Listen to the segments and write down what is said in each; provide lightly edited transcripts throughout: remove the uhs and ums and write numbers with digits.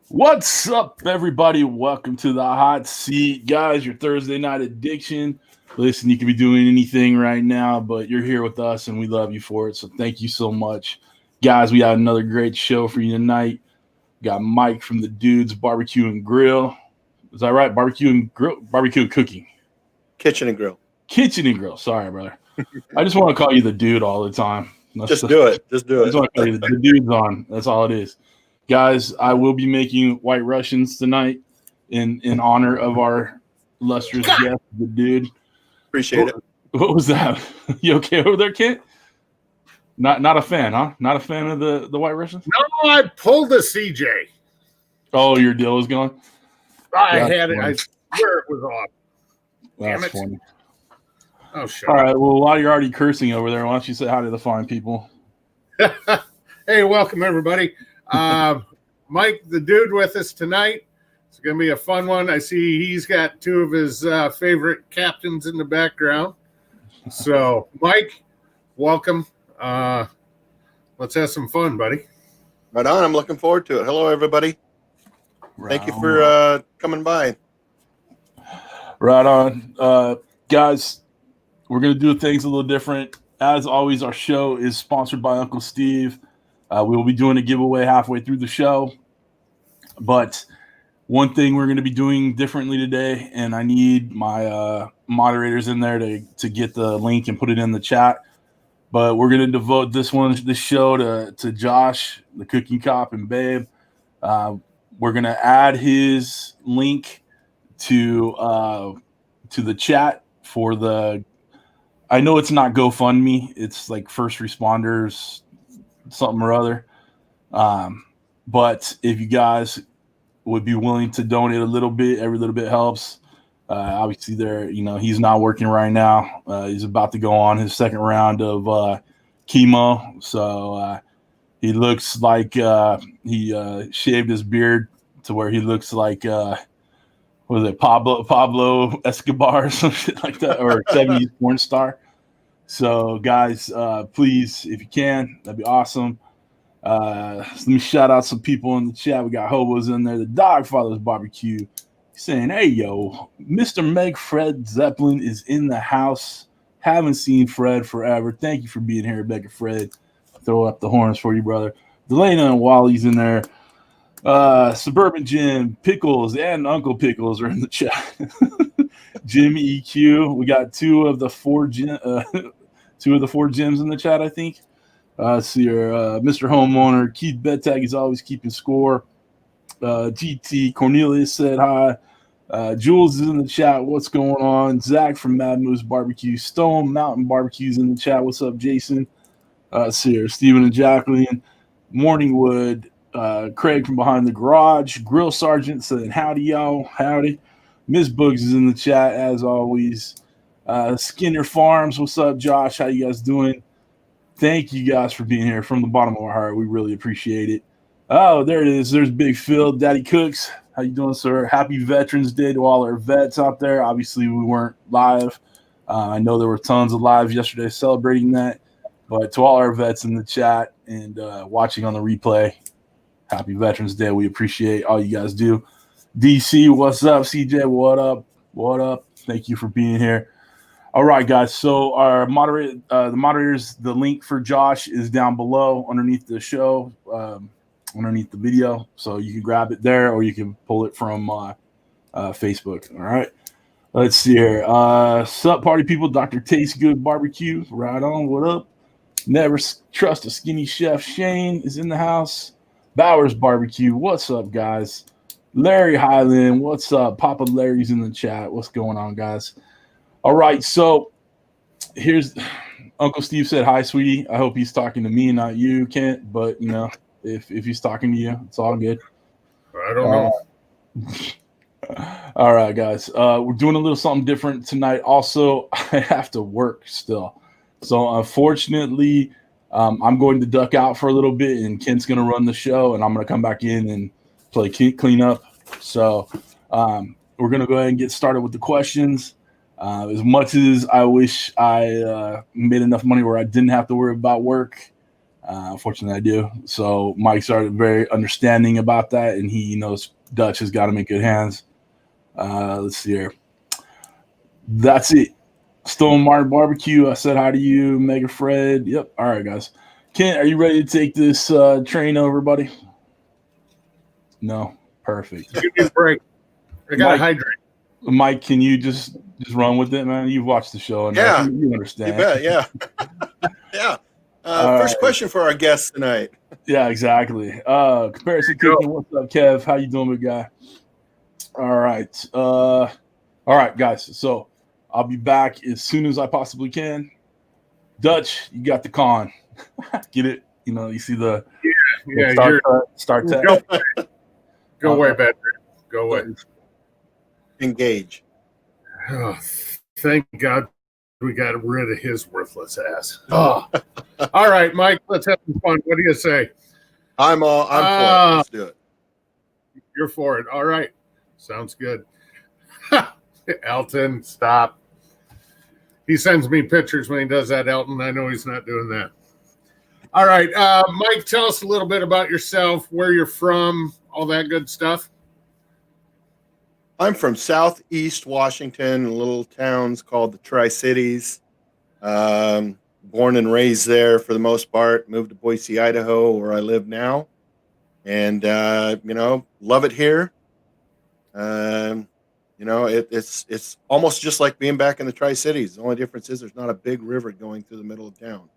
What's up, everybody? Welcome to the hot seat, guys. Your Thursday night addiction. Listen, you could be doing anything right now, but you're here with us, and we love you for it. So thank you so much, guys. We got another great show for you tonight. We got Mike from the Dudes Barbecue and Grill. Is that right? Barbecue and Grill, barbecue and cooking, kitchen and grill. Kitchen and Grill. Sorry, brother. I just want to call you the Dude all the time. Just do it. I just want to call you the Dude's on. That's all it is. Guys, I will be making White Russians tonight in honor of our illustrious guest, the Dude. Appreciate it. What was that? You okay over there, Kent? Not a fan, huh? Not a fan of the White Russians? No, I pulled a CJ. Oh, your deal was going? I had it. I swear it was off. That's funny. Oh, shut All right. Well, while you're already cursing over there, why don't you say hi to the fine people? Hey, welcome, everybody. Mike, the Dude, with us tonight. It's going to be a fun one. I see he's got two of his favorite captains in the background. So, Mike, welcome. Let's have some fun, buddy. Right on. I'm looking forward to it. Hello, everybody. Thank you for coming by. Right on. Guys, we're going to do things a little different. As always, our show is sponsored by Uncle Steve. We will be doing a giveaway halfway through the show. But one thing we're going to be doing differently today, and I need my moderators in there to get the link and put it in the chat. But we're going to devote this show to Josh, the cooking cop, and Babe. We're going to add his link to the chat for the. I know it's not GoFundMe. It's like first responders, something or other. But if you guys would be willing to donate a little bit, every little bit helps. Obviously, he's not working right now. He's about to go on his second round of chemo. So he looks like he shaved his beard to where he looks like what was it, Pablo Escobar or some shit like that, or 70s porn star. So, guys, please, if you can, that'd be awesome. Let me shout out some people in the chat. We got Hobos in there. The Dogfather's BBQ saying, "Hey, yo, Mr. Meg Fred Zeppelin is in the house. Haven't seen Fred forever. Thank you for being here, Rebecca Fred. Throw up the horns for you, brother." Delana and Wally's in there. Suburban Jim, Pickles, and Uncle Pickles are in the chat. Jimmy EQ. We got two of the four gyms in the chat, I think. See here, Mr. Homeowner, Keith Bettag is always keeping score. GT Cornelius said hi. Jules is in the chat. What's going on? Zach from Mad Moose Barbecue. Stone Mountain Barbecue's in the chat. What's up, Jason? See here, Stephen and Jacqueline. Morningwood. Craig from Behind the Garage. Grill Sergeant saying howdy, y'all. Howdy. Miss Boogs is in the chat, as always. Skinner Farms. What's up, Josh? How you guys doing? Thank you guys for being here from the bottom of our heart. We really appreciate it. Oh, there it is. There's Big Phil, Daddy Cooks. How you doing, sir? Happy Veterans Day to all our vets out there. Obviously, we weren't live. I know there were tons of lives yesterday celebrating that. But to all our vets in the chat and watching on the replay, happy Veterans Day. We appreciate all you guys do. DC, what's up? CJ, what up? What up? Thank you for being here. All right, guys. So our moderators, the link for Josh is down below underneath the show, underneath the video. So you can grab it there, or you can pull it from Facebook. All right. Let's see here. Sup, party people? Dr. Taste Good Barbecue. Right on. What up? Never trust a skinny chef. Shane is in the house. Bowers Barbecue. What's up, guys? Larry Highland. What's up? Papa Larry's in the chat. What's going on, guys? All right, so here's Uncle Steve said, "Hi, sweetie." I hope he's talking to me, not you, Kent. But if he's talking to you, it's all good. I don't know. All right, guys. We're doing a little something different tonight. Also, I have to work still, so unfortunately, I'm going to duck out for a little bit, and Kent's going to run the show, and I'm going to come back in and play clean up. So we're going to go ahead and get started with the questions. As much as I wish I made enough money where I didn't have to worry about work, Unfortunately, I do. So Mike's very understanding about that, and he knows Dutch has got him in good hands. Let's see here. That's it. Stone Martin Barbecue. I said hi to you, Mega Fred. Yep. All right, guys. Kent, are you ready to take this train over, buddy? No. Perfect. Give me a break. I gotta hydrate. Mike, can you just run with it, man? You've watched the show and Yeah, you understand. You bet. Yeah. Yeah. First question for our guest tonight. Yeah, exactly. Comparison Cooking. What's up, Kev? How you doing, big guy? All right. All right, guys. So I'll be back as soon as I possibly can. Dutch, you got the con. Get it? You know, you see the start tag. Go away, Patrick. Go away. Engage. Oh, thank God we got rid of his worthless ass. Oh. All right, Mike, let's have some fun. What do you say? I'm for it. Let's do it. You're for it. All right. Sounds good. Elton, stop. He sends me pictures when he does that, Elton. I know he's not doing that. All right. Mike, tell us a little bit about yourself, where you're from, all that good stuff. I'm from Southeast Washington, little towns called the Tri-Cities. Born and raised there for the most part. Moved to Boise, Idaho, where I live now. And, love it here. It's almost just like being back in the Tri-Cities. The only difference is there's not a big river going through the middle of town.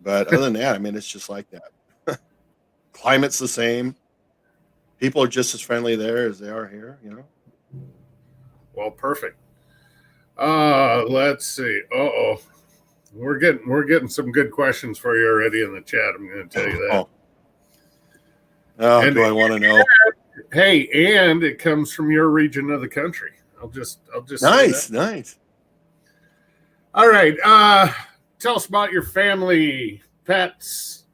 But other than that, I mean, it's just like that. Climate's the same. People are just as friendly there as they are here, Well, perfect. Let's see. We're getting some good questions for you already in the chat. I'm going to tell you that. Do I want to know? Hey, and it comes from your region of the country. I'll just Nice. All right. Tell us about your family, pets,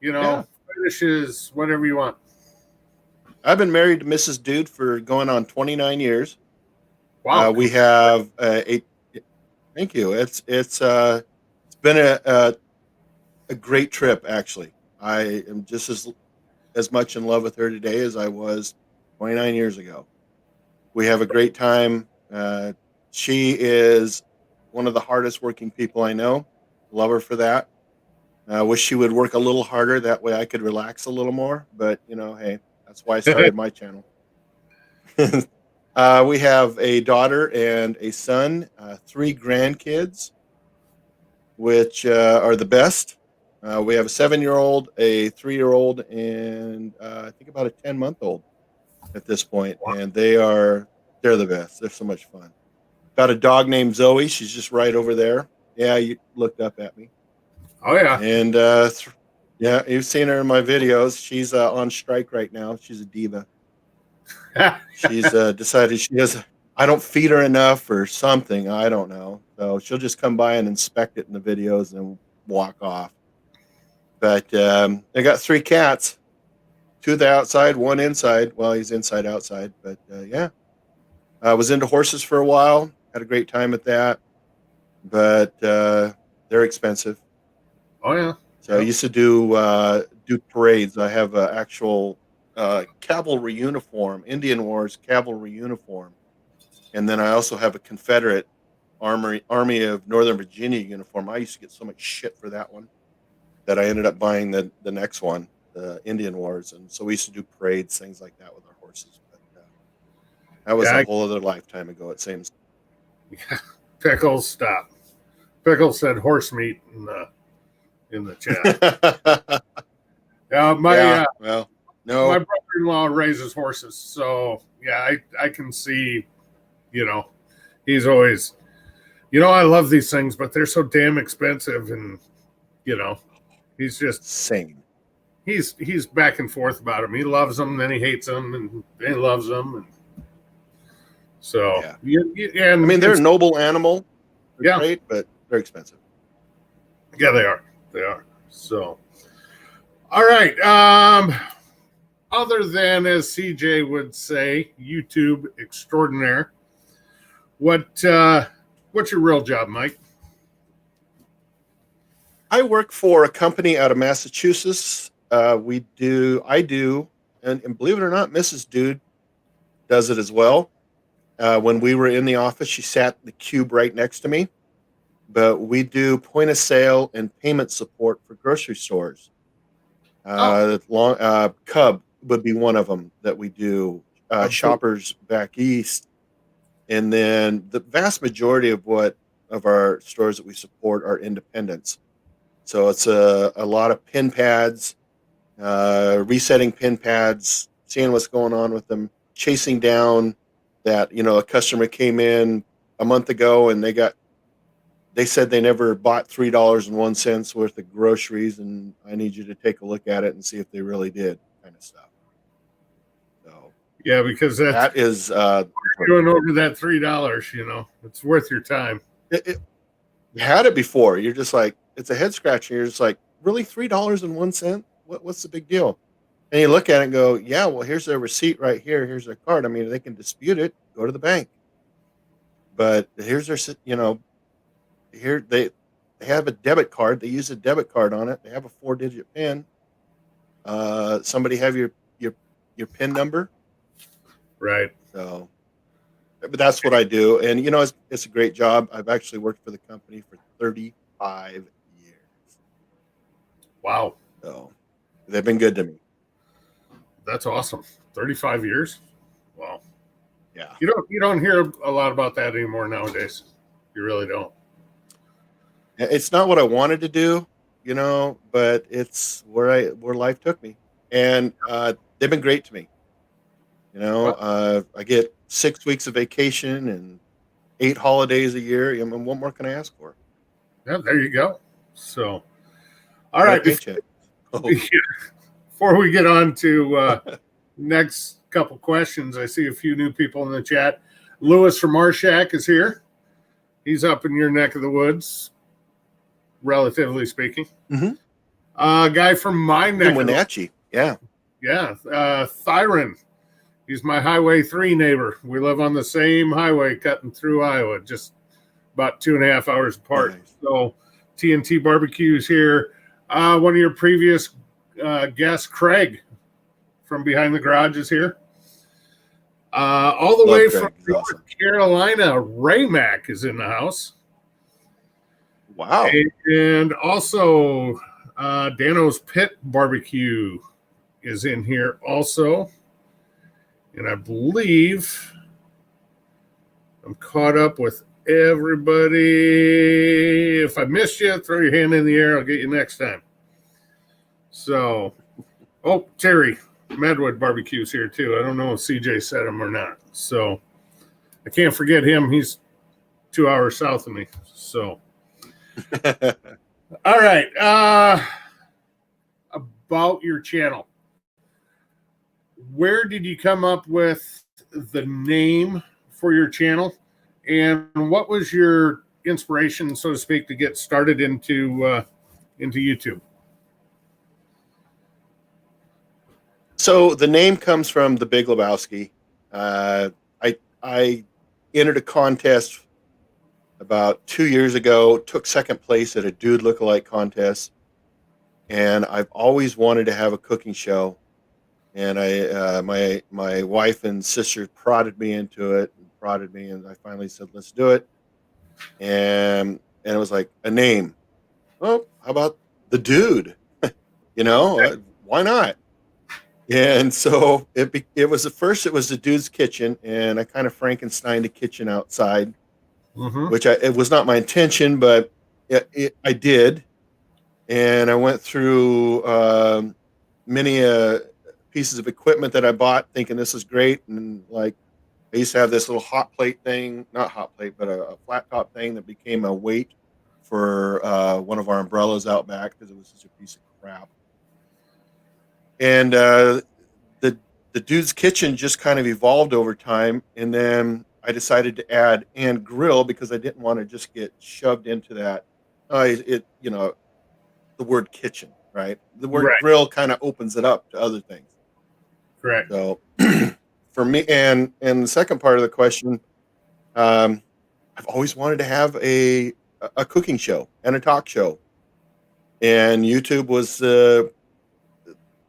finishes, whatever you want. I've been married to Mrs. Dude for going on 29 years. Wow. We have thank you. It's been a great trip, actually. I am just as much in love with her today as I was 29 years ago. We have a great time. She is one of the hardest working people I know. Love her for that. I wish she would work a little harder. That way I could relax a little more. But, hey, that's why I started my channel. We have a daughter and a son, 3 grandkids, which are the best. We have a 7-year-old, a 3-year-old, and I think about a 10-month-old at this point. Wow. And they're the best. They're so much fun. Got a dog named Zoe. She's just right over there. Yeah, you looked up at me. Oh, yeah. And, you've seen her in my videos. She's on strike right now. She's a diva. She's decided I don't feed her enough or something. I don't know. So she'll just come by and inspect it in the videos and walk off. But I got 3 cats, 2 the outside, 1 inside. Well, he's inside outside. But, I was into horses for a while. Had a great time at that. But they're expensive. Oh, yeah. So I used to do parades. I have an actual cavalry uniform, Indian Wars cavalry uniform. And then I also have a Confederate Army of Northern Virginia uniform. I used to get so much shit for that one that I ended up buying the next one, the Indian Wars. And so we used to do parades, things like that with our horses. But that was a whole other lifetime ago, it seems. Yeah. Pickles, stop. Pickles said horse meat in the chat. No. My brother-in-law raises horses, so yeah, I can see, he's always, I love these things, but they're so damn expensive, and he's just sane. He's back and forth about them. He loves them, then he hates them, and then he loves them, and so I mean, they're a noble animal. They're great, but they're expensive. Yeah, they are. They are. So, all right. Other than, as CJ would say, YouTube extraordinaire, what's your real job, Mike? I work for a company out of Massachusetts. I do, and believe it or not, Mrs. Dude does it as well. When we were in the office, she sat the cube right next to me. But we do point of sale and payment support for grocery stores. Cub would be one of them that we do. Shoppers back east, and then the vast majority of our stores that we support are independents. So it's a lot of pin pads, resetting pin pads, seeing what's going on with them, chasing down that a customer came in a month ago and they said they never bought $3.01 worth of groceries, and I need you to take a look at it and see if they really did, kind of stuff. So yeah, because that is going over that $3. It's worth your time. You had it before. You're just like, it's a head scratcher. You're just like, really, $3.01? What's the big deal? And you look at it and go, yeah, well, here's their receipt right here. Here's their card. I mean, they can dispute it. Go to the bank. But here's their, here they have a debit card. They use a debit card on it. They have a 4-digit PIN. Somebody have your PIN number, right? So, but that's what I do, and it's a great job. I've actually worked for the company for 35 years. Wow! So they've been good to me. That's awesome. 35 years. Wow. Yeah. You don't hear a lot about that anymore nowadays. You really don't. It's not what I wanted to do, but it's where life took me, and they've been great to me. I get 6 weeks of vacation and 8 holidays a year. I mean, what more can I ask for? Yeah, there you go. So, all right. Before we get on to next couple questions, I see a few new people in the chat. Lewis from Marshack is here. He's up in your neck of the woods, relatively speaking. Mm-hmm. Guy from my neck. Wenatchee. Yeah. Yeah. Thyron. He's my Highway 3 neighbor. We live on the same highway cutting through Iowa, just about 2.5 hours apart. Nice. So TNT Barbecue's here. One of your previous guests, Craig, from Behind the Garage is here. All the way from North Carolina, Ray Mack is in the house. Wow. And also Dano's Pit Barbecue is in here also. And I believe I'm caught up with everybody. If I missed you, throw your hand in the air. I'll get you next time. So, Terry Madwood Barbecue's here too. I don't know if CJ said him or not. So I can't forget him. He's 2 hours south of me. So, all right. About your channel. Where did you come up with the name for your channel, and what was your inspiration, so to speak, to get started into YouTube? So the name comes from The Big Lebowski. I entered a contest about 2 years ago, took second place at a dude lookalike contest, and I've always wanted to have a cooking show. And my wife and sister prodded me into it, and I finally said, let's do it. And it was like, a name. Well, how about The Dude? Why not? And so it was it was The Dude's Kitchen, and I kind of Frankensteined a kitchen outside, which it was not my intention, but I did. And I went through many pieces of equipment that I bought thinking this is great. And like, I used to have this little hot plate thing, not hot plate, but a flat top thing that became a weight for one of our umbrellas out back because it was such a piece of crap. And the Dude's Kitchen just kind of evolved over time. And then I decided to add and grill because I didn't want to just get shoved into that. The word kitchen, right? The word grill kind of opens it up to other things. Correct. So for me, and the second part of the question, I've always wanted to have a cooking show and a talk show. And YouTube was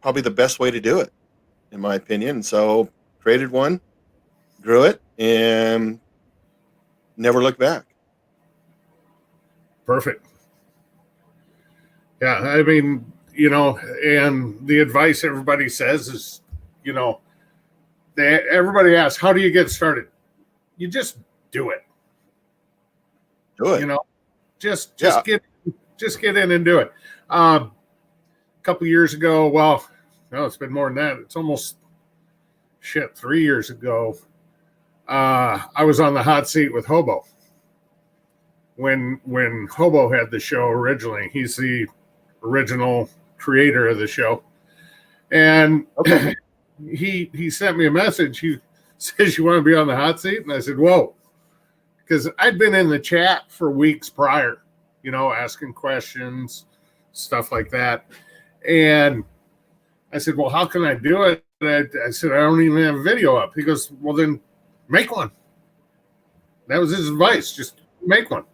probably the best way to do it, in my opinion. So created one, grew it, and never looked back. Perfect. Yeah, I mean, you know, and the advice everybody says is, you know, everybody asks, how do you get started? You just do it. Do it. You know, just get in and do it. A couple years ago, well, no, it's been more than that. It's almost 3 years ago. I was on the hot seat with Hobo. When Hobo had the show originally, he's the original creator of the show, and okay. he sent me a message. He says, "You want to be on the hot seat?" And I said, "Whoa," because I'd been in the chat for weeks prior, you know, asking questions, stuff like that, and I said, "Well, how can I do it?" I said, "I don't even have a video up." He goes, "Well, then make one." That was his advice. Just make one.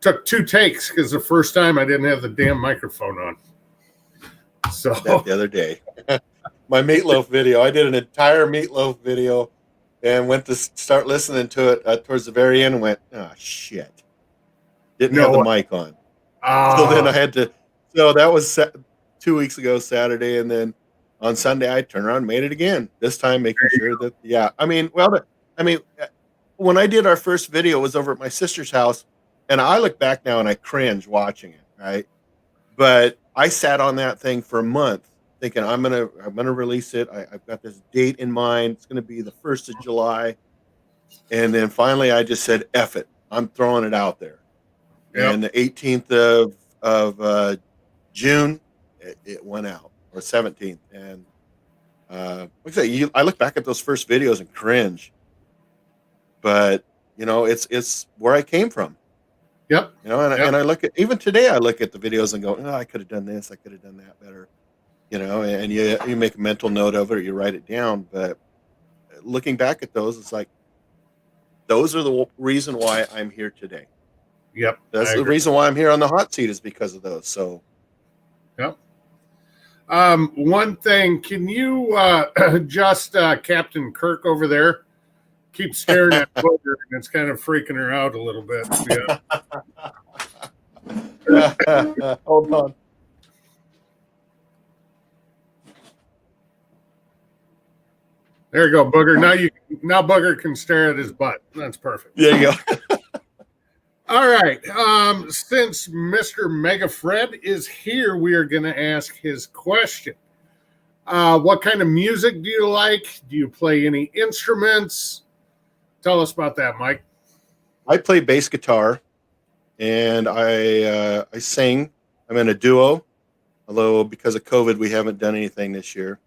Took 2 takes because the first time I didn't have the damn microphone on. So that the other day, my Meatloaf video, I did an entire Meatloaf video and went to start listening to it towards the very end and went, oh, shit. Didn't have the mic on. So then I had to, so that was 2 weeks ago, Saturday. And then on Sunday, I turned around and made it again. This time making sure that, yeah. I mean, when I did our first video, it was over at my sister's house. And I look back now and I cringe watching it, right? But I sat on that thing for a month thinking I'm gonna release it. I've got this date in mind. It's gonna be the 1st of July. And then finally I just said, F it. I'm throwing it out there. Yep. And the 18th of June, it went out, or 17th. And like I say, I look back at those first videos and cringe. But you know, it's where I came from. Yep. You know, and I look at, even today, I look at the videos and go, oh, I could have done this, I could have done that better. You know, and you make a mental note of it or you write it down. But looking back at those, it's like, those are the reason why I'm here today. Yep. That's the reason why I'm here on the hot seat, is because of those. So, yep. One thing, can you just Captain Kirk over there keep staring at Booger, and it's kind of freaking her out a little bit. Yeah. Hold on. There you go, Booger. Now Booger can stare at his butt. That's perfect. There you go. All right. Since Mr. Mega Fred is here, we are going to ask his question. What kind of music do you like? Do you play any instruments? Tell us about that, Mike. I play bass guitar, and I sing. I'm in a duo, although because of COVID, we haven't done anything this year.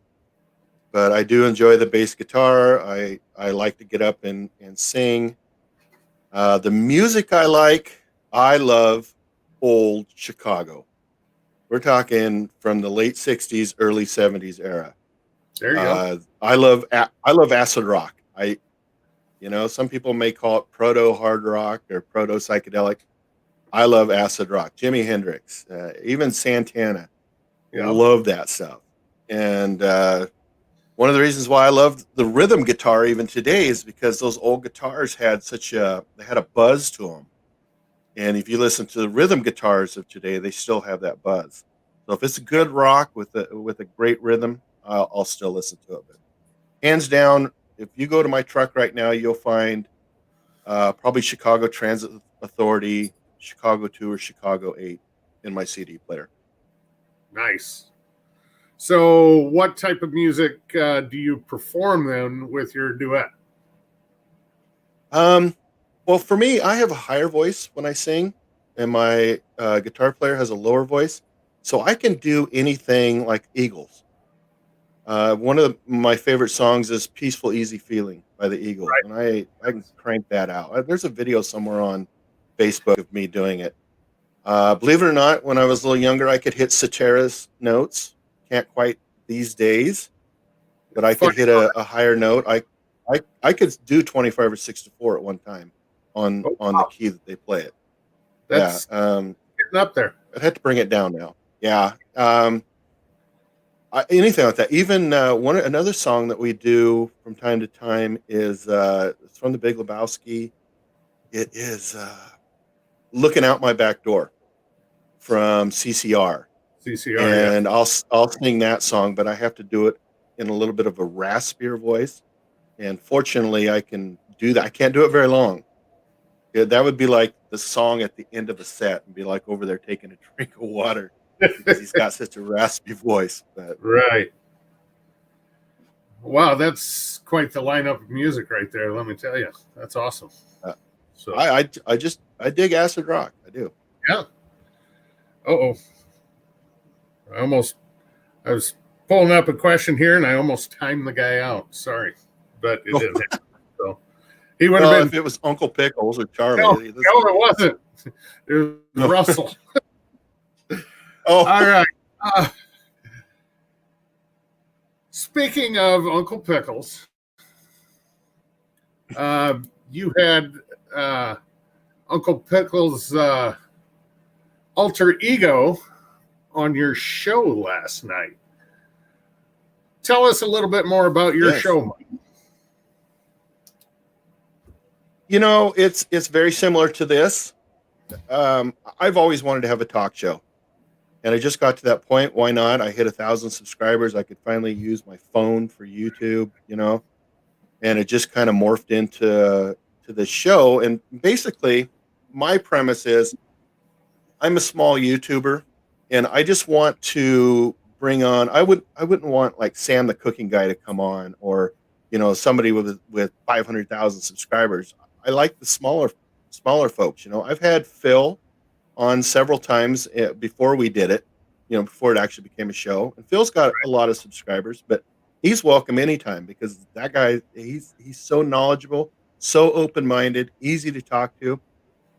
But I do enjoy the bass guitar. I like to get up and sing. The music I love old Chicago. We're talking from the late 60s, early 70s era. There you go. I love acid rock. You know, some people may call it proto hard rock or proto psychedelic. I love acid rock. Jimi Hendrix, even Santana. Yeah. Love that stuff. And one of the reasons why I love the rhythm guitar even today is because those old guitars had they had a buzz to them. And if you listen to the rhythm guitars of today, they still have that buzz. So if it's a good rock with a great rhythm, I'll still listen to it. But hands down, if you go to my truck right now, you'll find probably Chicago Transit Authority, Chicago 2, or Chicago 8 in my CD player. Nice. So what type of music do you perform then with your duet? Well, for me, I have a higher voice when I sing, and my guitar player has a lower voice. So I can do anything like Eagles. One of my favorite songs is Peaceful, Easy Feeling by the Eagles. Right. And I can crank that out. There's a video somewhere on Facebook of me doing it. Believe it or not, when I was a little younger, I could hit Cetera's notes. Can't quite these days, but I could hit a higher note. I could do 25 or 64 at one time on the key that they play it. That's getting up there. I'd have to bring it down now. Yeah. Anything like that. Even another song that we do from time to time is it's from the Big Lebowski. It is "Looking Out My Back Door" from CCR. CCR, And I'll sing that song, but I have to do it in a little bit of a raspier voice. And fortunately, I can do that. I can't do it very long. Yeah, that would be like the song at the end of a set and be like over there taking a drink of water because he's got such a raspy voice. But Right. Wow, that's quite the lineup of music right there. Let me tell you, that's awesome. So I dig acid rock. I do. yeah. Oh, I was pulling up a question here and I almost timed the guy out. Sorry, but it didn't happen. So he would have been. If it was Uncle Pickles or Charlie. No, it wasn't. It was Russell. Oh, all right. Speaking of Uncle Pickles, you had Uncle Pickles' alter ego on your show last night. Tell us a little bit more about your show, Mike. You know, it's very similar to this. I've always wanted to have a talk show. And I just got to that point. Why not? I hit 1,000 subscribers. I could finally use my phone for YouTube, and it just kind of morphed into the show. And basically, my premise is I'm a small YouTuber, and I just want to bring on. I wouldn't want like Sam the cooking guy to come on, or somebody with 500,000 subscribers. I like the smaller folks. I've had Phil on several times before we did it, before it actually became a show. And Phil's got a lot of subscribers, but he's welcome anytime because that guy, he's so knowledgeable, so open-minded, easy to talk to.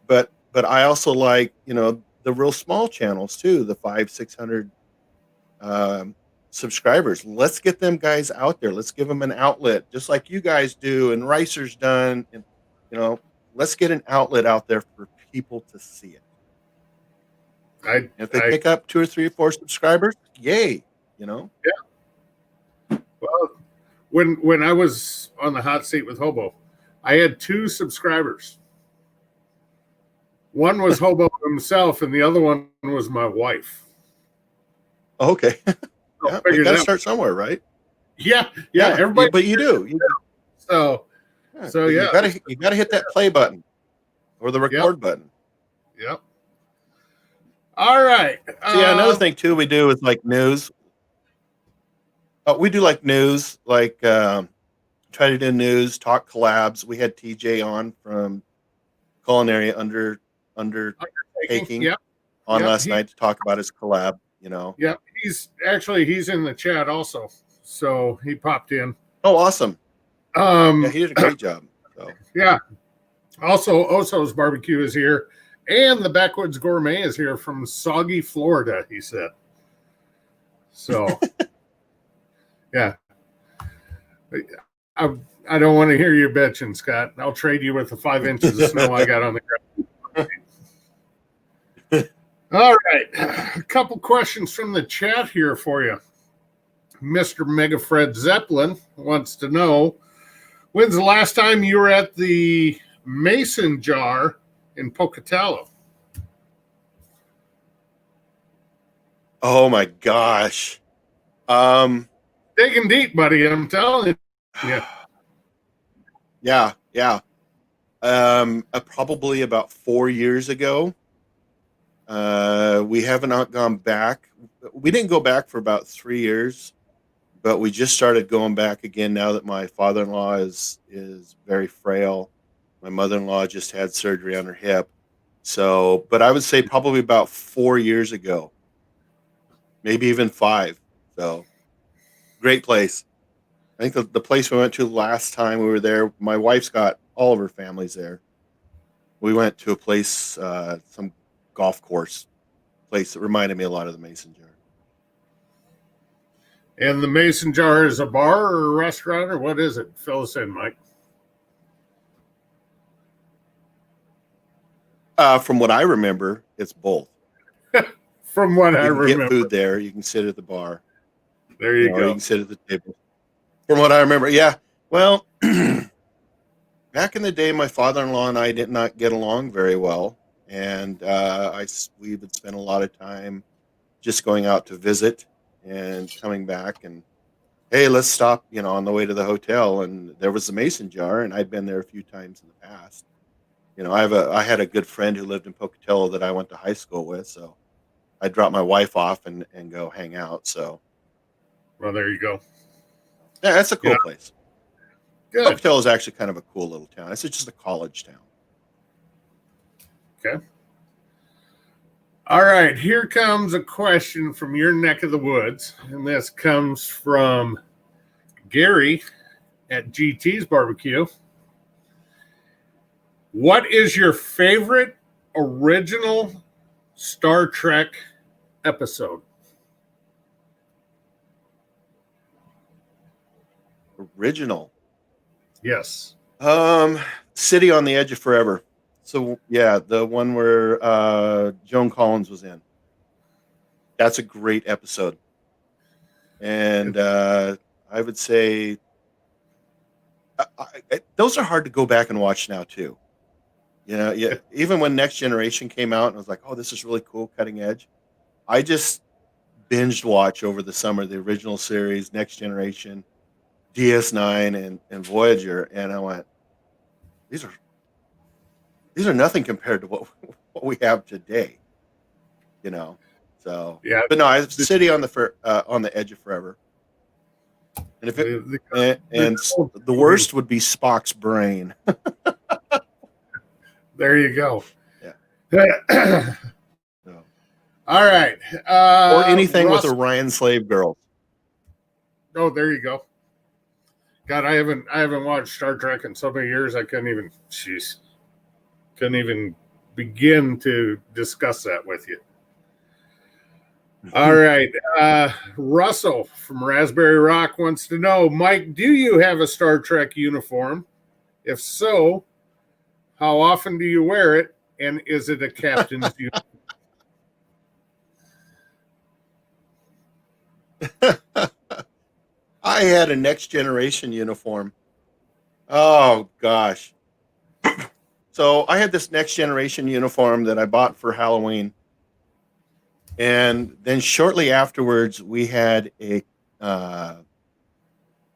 But I also like, the real small channels too, the 500-600 subscribers. Let's get them guys out there. Let's give them an outlet, just like you guys do and Ricer's done. And, let's get an outlet out there for people to see it. If they pick up 2 or 3 or 4 subscribers, yay, Yeah. Well, when I was on the hot seat with Hobo, I had 2 subscribers. One was Hobo himself, and the other one was my wife. Okay. Yeah, you got to start somewhere, right? Yeah. Everybody, but you do. So you got to hit that play button or the record button. Yep. All right. Another thing too we do is like news. We do like news, like try to do news, talk collabs. We had TJ on from Culinary Undertaking on last night to talk about his collab. Yeah, he's in the chat also, so he popped in. Oh, awesome! He did a great job. So yeah. Also, Oso's Barbecue is here. And the Backwoods Gourmet is here from Soggy, Florida, he said. So, yeah. I don't want to hear you bitching, Scott. I'll trade you with the 5 inches of snow I got on the ground. All right. A couple questions from the chat here for you. Mr. Mega Fred Zeppelin wants to know, when's the last time you were at the Mason Jar in Pocatello? Oh my gosh. Digging deep, buddy, I'm telling you. Yeah. Probably about 4 years ago. We haven't gone back. We didn't go back for about 3 years, but we just started going back again now that my father-in-law is very frail. My mother-in-law just had surgery on her hip. So, but I would say probably about 4 years ago, maybe even 5. So, great place. I think the place we went to last time we were there, my wife's got all of her families there. We went to a place, some golf course place that reminded me a lot of the Mason Jar. And the Mason Jar is a bar or a restaurant, or what is it? Fill us in, Mike. From what I remember, it's both. From what I You can remember. get food there. You can sit at the bar. There you Or go. you can sit at the table. From what I remember, yeah. Well, back in the day, my father-in-law and I did not get along very well, and we would spend a lot of time just going out to visit and coming back, and hey, let's stop, on the way to the hotel. And there was the Mason jar, and I'd been there a few times in the past. I had a good friend who lived in Pocatello that I went to high school with, so I dropped my wife off and go hang out. So, Well, there you go. yeah, that's a cool place. Good. Pocatello is actually kind of a cool little town. It's just a college town. Okay. All right. Here comes a question from your neck of the woods. And this comes from Gary at GT's Barbecue. What is your favorite original Star Trek episode? Original. Yes. City on the Edge of Forever. So yeah, the one where Joan Collins was in. That's a great episode. And I would say those are hard to go back and watch now too. Yeah. Even when Next Generation came out and I was like, oh, this is really cool, cutting edge. I just binged watch over the summer the original series, Next Generation, DS9, and Voyager, and I went, these are nothing compared to what we have today, So yeah, but no, it's City on the Edge of Forever, and if the worst would be Spock's brain. There you go. Yeah. So. All right. Or anything with Orion slave girls. Oh, there you go. God, I haven't watched Star Trek in so many years. I couldn't even begin to discuss that with you. All right. Russell from Raspberry Rock wants to know, Mike, do you have a Star Trek uniform? If so, how often do you wear it? And is it a captain's uniform? I had a Next Generation uniform. Oh, gosh. So I had this Next Generation uniform that I bought for Halloween. And then shortly afterwards, we had a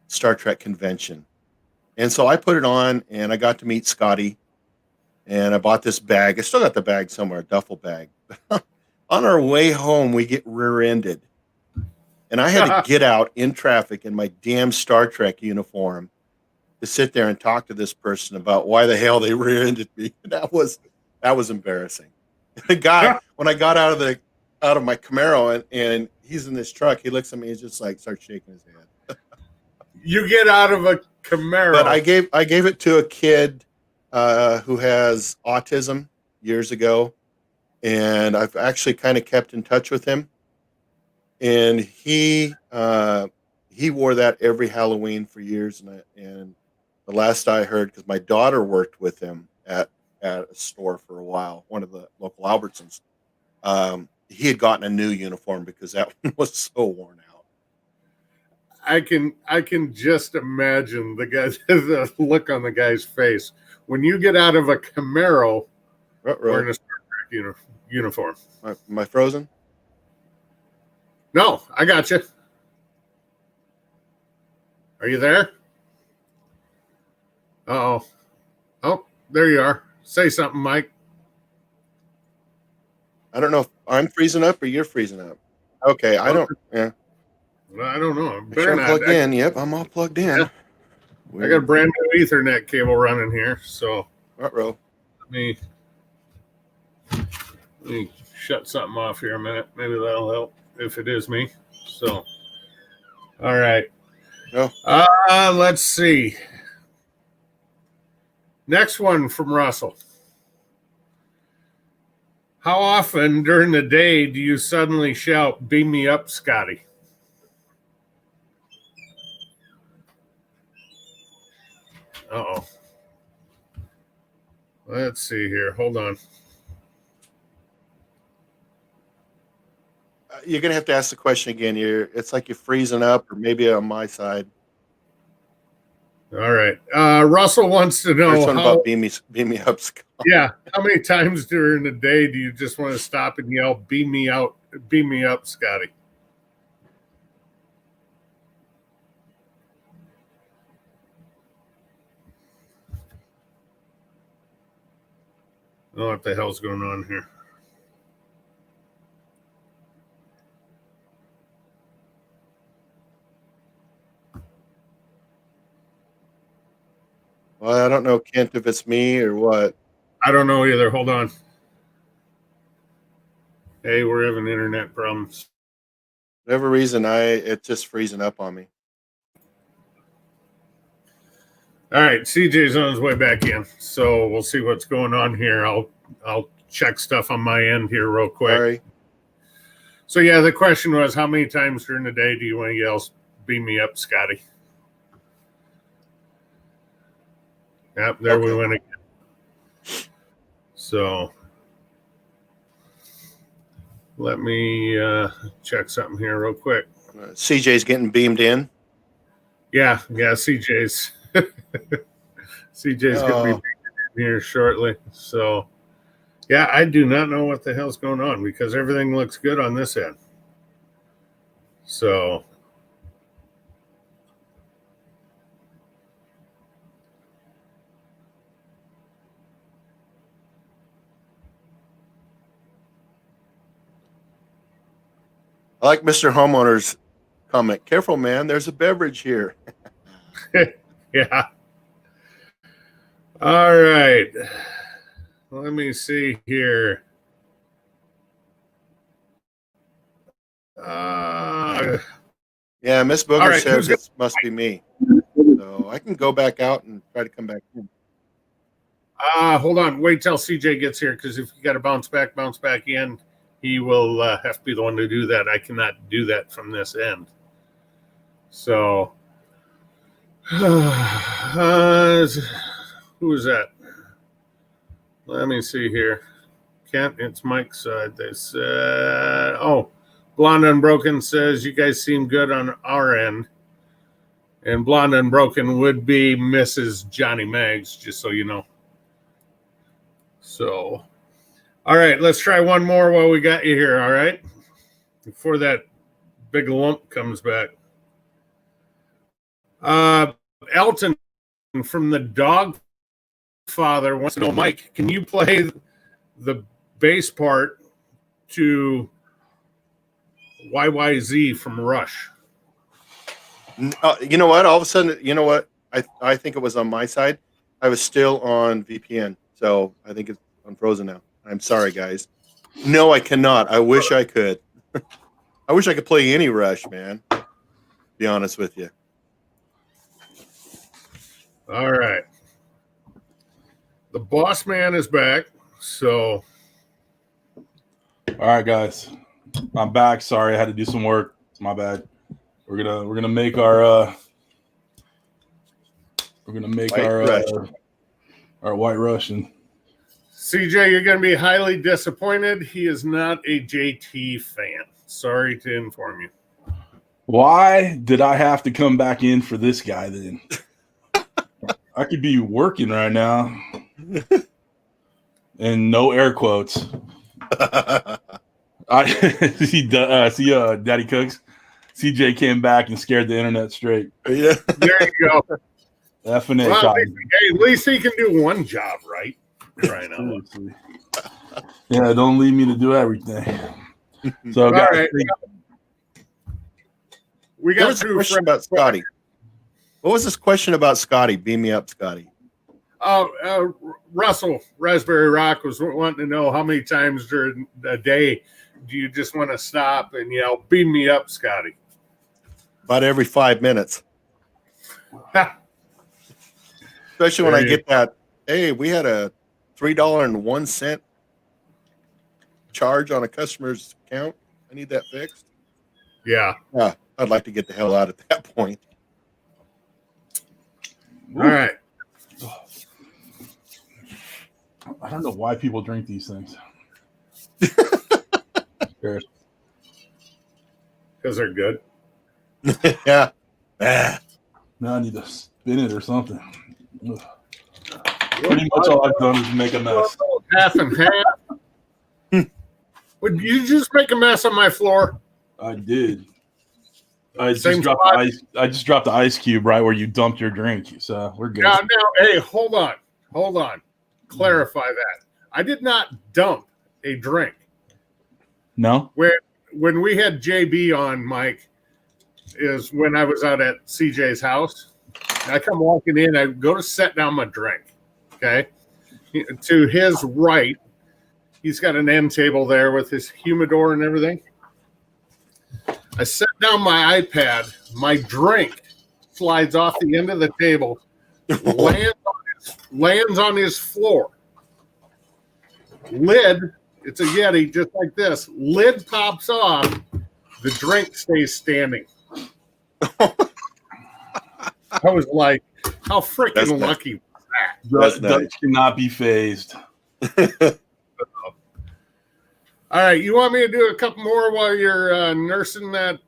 Star Trek convention. And so I put it on, and I got to meet Scotty. And I bought this bag. I still got the bag somewhere, a duffel bag. On our way home, we get rear-ended. And I had to get out in traffic in my damn Star Trek uniform to sit there and talk to this person about why the hell they rear-ended me. That was embarrassing. The guy, when I got out of my Camaro and he's in this truck, he looks at me and just like starts shaking his head. You get out of a Camaro. But I gave it to a kid who has autism years ago, and I've actually kind of kept in touch with him. And he wore that every Halloween for years, and the last I heard, because my daughter worked with him at a store for a while, one of the local Albertsons, he had gotten a new uniform because that one was so worn out. I can just imagine the look on the guy's face when you get out of a Camaro wearing a Star Trek uniform. Am I frozen? No, I got you. Are you there? Uh-oh. Oh, there you are. Say something, Mike. I don't know if I'm freezing up or you're freezing up. Okay, I don't. Yeah. Well, I don't know. Make sure I'm plugged in. Yep, I'm all plugged in. Yeah. I got a brand new Ethernet cable running here, so let me shut something off here a minute. Maybe that'll help if it is me. So, all right. No. Let's see. Next one from Russell. How often during the day do you suddenly shout, "Beam me up, Scotty"? Uh-oh. Let's see here. Hold on. You're gonna have to ask the question again. It's like you're freezing up, or maybe on my side. All right. Russell wants to know First one about beam me up, Scott. Yeah, how many times during the day do you just want to stop and yell, "Beam me out, beam me up, Scotty"? I don't know what the hell's going on here. Well, I don't know, Kent, if it's me or what. I don't know either. Hold on. Hey, we're having internet problems. Whatever reason, it's just freezing up on me. All right, CJ's on his way back in, so we'll see what's going on here. I'll check stuff on my end here real quick. Sorry. So yeah, the question was, how many times during the day do you want to yell, "Beam me up, Scotty"? Yep, there we went again. So let me check something here real quick. CJ's getting beamed in. Yeah, CJ's CJ's gonna be beamed in here shortly. So yeah, I do not know what the hell's going on because everything looks good on this end. So I like Mr. Homeowner's comment. Careful, man. There's a beverage here. yeah. All right. Let me see here. Yeah, Miss Booger right, says it must be me. So I can go back out and try to come back in. Hold on. Wait till CJ gets here because if you got to bounce back in, he will have to be the one to do that. I cannot do that from this end. So, who is that? Let me see here. Kent, it's Mike's side. They said, Blonde Unbroken says, you guys seem good on our end. And Blonde Unbroken would be Mrs. Johnny Maggs, just so you know. So, all right, let's try one more while we got you here, all right? Before that big lump comes back. Elton from the Dog Father wants to know, Mike, can you play the bass part to YYZ from Rush? You know what? All of a sudden, you know what? I think it was on my side. I was still on VPN, so I think it's unfrozen now. I'm sorry, guys. No, I cannot. I wish I could. I wish I could play any Rush, man. To be honest with you. All right. The boss man is back, so. All right, guys. I'm back. Sorry, I had to do some work. It's my bad. We're gonna make our our White Russian. CJ, you're going to be highly disappointed. He is not a JT fan. Sorry to inform you. Why did I have to come back in for this guy then? I could be working right now. And no air quotes. I see Daddy Cooks. CJ came back and scared the internet straight. Yeah. There you go. Definitely. Well, at least he can do one job, right? Right now. Yeah, don't leave me to do everything. So, guys, right. We got a question about Scotty. What was this question about Scotty? Beam me up, Scotty. Russell Raspberry Rock was wanting to know how many times during a day do you just want to stop and yell, "Beam me up, Scotty"? About every 5 minutes. Especially when I get that, hey, we had a $3.01 charge on a customer's account. I need that fixed. Yeah. I'd like to get the hell out at that point. All right. I don't know why people drink these things. because they're good. Yeah. Now I need to spin it or something. Ugh. Pretty much all I've done is make a mess. Half and half. Would you just make a mess on my floor? I did. I just dropped the ice cube right where you dumped your drink. So we're good. Now, hey, hold on. Clarify that. I did not dump a drink. No? When we had JB on, Mike, is when I was out at CJ's house. I come walking in, I go to set down my drink. Okay. To his right, he's got an end table there with his humidor and everything. I set down my iPad. My drink slides off the end of the table, lands on his floor. Lid, it's a Yeti, just like this. Lid pops off. The drink stays standing. I was like, how freaking lucky was that? That cannot be phased. All right, you want me to do a couple more while you're nursing that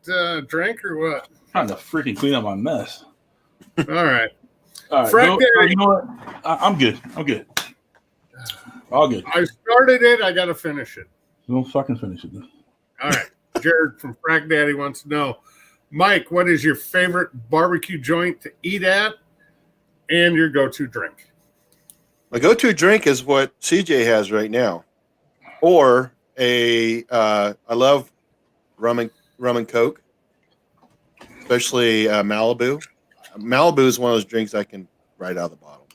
drink or what? I'm trying to freaking clean up my mess. All right. Frank, you know what? I'm good. All good. I started it. I got to finish it. Don't fucking finish it then. All right. Jared from Frack Daddy wants to know, Mike, what is your favorite barbecue joint to eat at and your go-to drink? My go-to drink is what CJ has right now, or I love rum and Coke, especially Malibu. Malibu is one of those drinks I can right out of the bottle.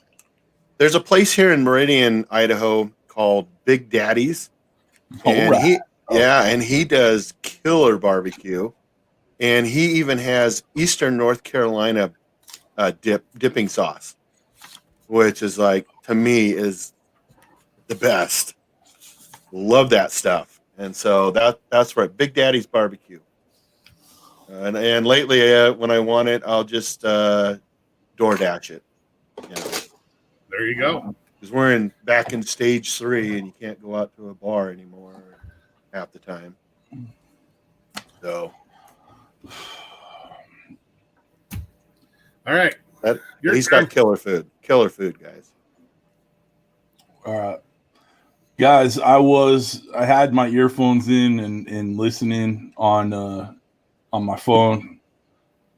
There's a place here in Meridian, Idaho called Big Daddy's, and he does killer barbecue, and he even has Eastern North Carolina dipping sauce, which is like, to me, is the best. Love that stuff. And so that's right. Big Daddy's barbecue. And lately, when I want it, I'll just DoorDash it. You know. There you go. Because we're back in stage 3, and you can't go out to a bar anymore half the time. So, all right. He's got killer food. Killer food, guys. All right. Guys, I had my earphones in and listening on my phone.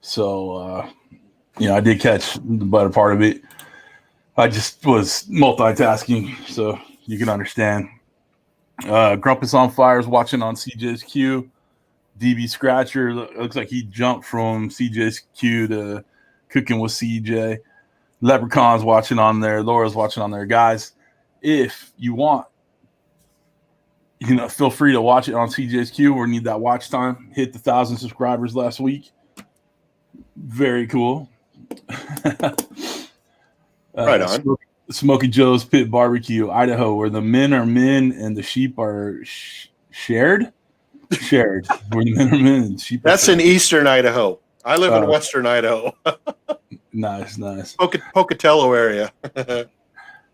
So I did catch the better part of it. I just was multitasking, so you can understand. Grumpus on Fire is watching on CJ's queue. DB Scratcher looks like he jumped from CJ's queue to Cooking with CJ. Leprechaun's watching on there. Laura's watching on there. Guys, if you want, feel free to watch it on CJ's queue. We need that watch time. Hit the 1,000 subscribers last week. Very cool. Right on. Smokey Joe's Pit Barbecue, Idaho, where the men are men and the sheep are shared. Where the men are men and sheep. That's in Eastern Idaho. I live in Western Idaho. Nice. Pocatello area.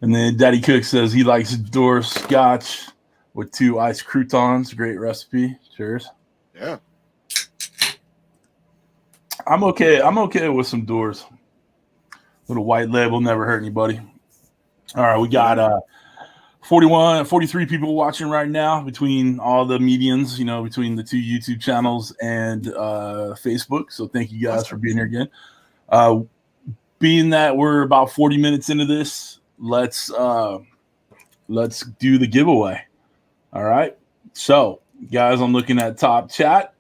And then Daddy Cook says he likes door scotch with 2 iced croutons. Great recipe. Cheers. Yeah. I'm okay with some doors. Little white label, never hurt anybody. All right, we got 43 people watching right now between all the medians, between the 2 YouTube channels and Facebook. So thank you guys for being here again. Being that we're about 40 minutes into this, let's do the giveaway. All right. So, guys, I'm looking at top chat.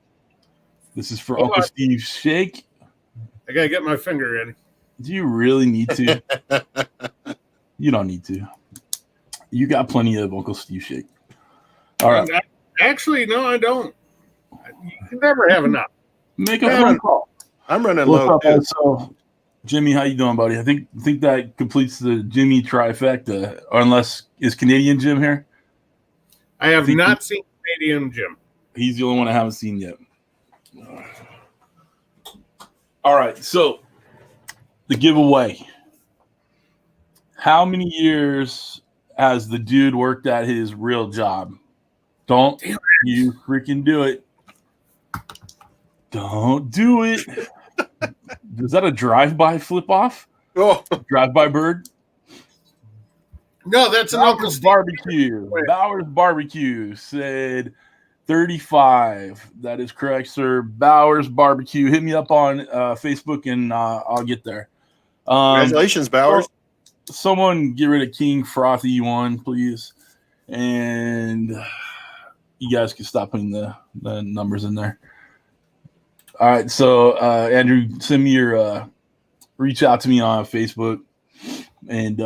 This is for Uncle Steve's Shake. I gotta get my finger ready. Do you really need to? You don't need to. You got plenty of Uncle Steve Shake. All right. Actually, no, I don't. You can never have enough. Make a phone call. I'm running low. So, Jimmy, how you doing, buddy? I think that completes the Jimmy trifecta. Or unless is Canadian Jim here? I have not seen Canadian Jim. He's the only one I haven't seen yet. All right, so the giveaway. How many years has the dude worked at his real job? Don't you freaking do it. Don't do it. Is that a drive-by flip-off? Oh, Drive-by bird? No, that's an Uncle Bowers Steve. Barbecue. Bowers Barbecue said 35. That is correct, sir. Bowers Barbecue. Hit me up on Facebook and I'll get there. congratulations, Bowers. Someone get rid of King Frothy 1, please. And you guys can stop putting the numbers in there. All right. So, Andrew, send me your reach out to me on Facebook and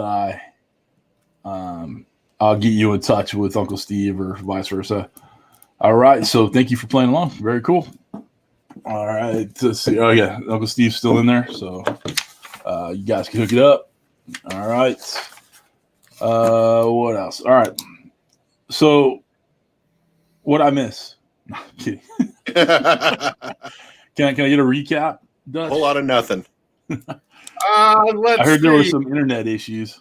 I'll get you in touch with Uncle Steve or vice versa. All right. So thank you for playing along. Very cool. All right. Let's see. Oh, yeah. Uncle Steve's still in there. So you guys can hook it up. All right. What else? All right. So what I miss? No, I'm kidding. Can I get a recap? Dutch? A whole lot of nothing. I heard there was some internet issues.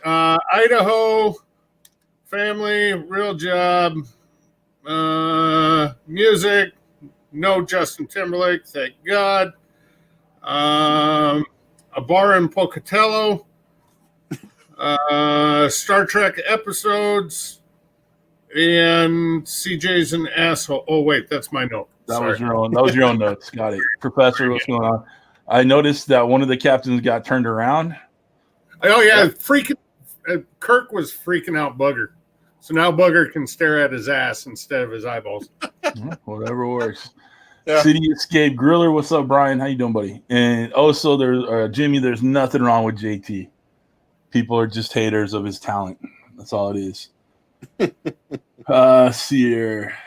Idaho, family, real job, music, no Justin Timberlake, thank God. A bar in Pocatello, Star Trek episodes, and CJ's an asshole. Oh wait, that's my note. That was your own notes. Got it. Professor, what's going on? I noticed that one of the captains got turned around. Oh yeah, freaking Kirk was freaking out Bugger. So now Bugger can stare at his ass instead of his eyeballs. Whatever works. Yeah. City Escape Griller, what's up, Brian? How you doing, buddy? And also, there's Jimmy. There's nothing wrong with JT. People are just haters of his talent. That's all it is. See here.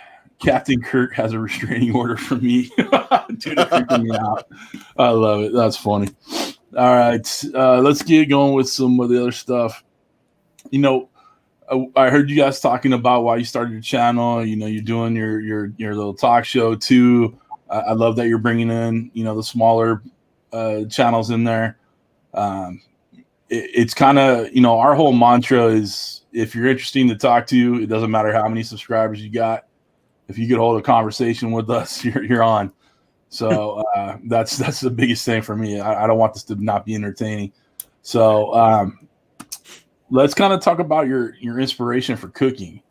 Captain Kirk has a restraining order from me. Dude, it's freaking me out. I love it. That's funny. All right, let's get going with some of the other stuff. You know, I heard you guys talking about why you started your channel. You know, you're doing your little talk show too. I love that you're bringing in, you know, the smaller channels in there. It's kind of, you know, our whole mantra is if you're interesting to talk to, it doesn't matter how many subscribers you got. If you get hold of a conversation with us, you're on. So that's the biggest thing for me. I don't want this to not be entertaining. So let's kind of talk about your inspiration for cooking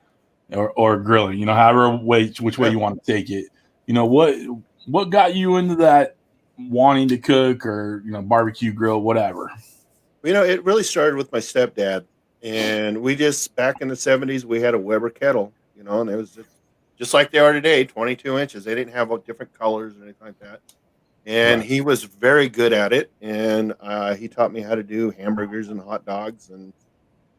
or grilling. You know, which way you want to take it. You know, what got you into that wanting to cook or, you know, barbecue, grill, whatever? You know, it really started with my stepdad, and we just back in the 70s we had a Weber kettle. You know, and it was just like they are today, 22 inches. They didn't have different colors or anything like that. And He was very good at it. And he taught me how to do hamburgers and hot dogs. And,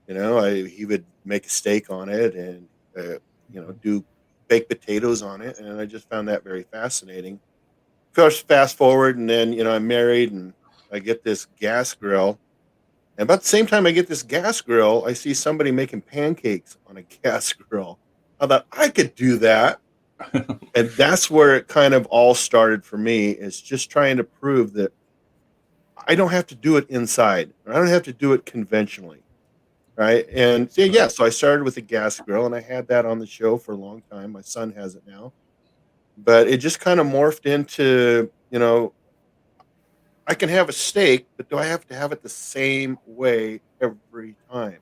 you know, he would make a steak on it and, you know, do baked potatoes on it. And I just found that very fascinating. Of course, fast forward, and then, you know, I'm married and I get this gas grill. And about the same time I get this gas grill, I see somebody making pancakes on a gas grill. I thought I could do that. And that's where it kind of all started for me, is just trying to prove that I don't have to do it inside. Or I don't have to do it conventionally. Right. And so I started with a gas grill, and I had that on the show for a long time. My son has it now. But it just kind of morphed into, you know, I can have a steak, but do I have to have it the same way every time?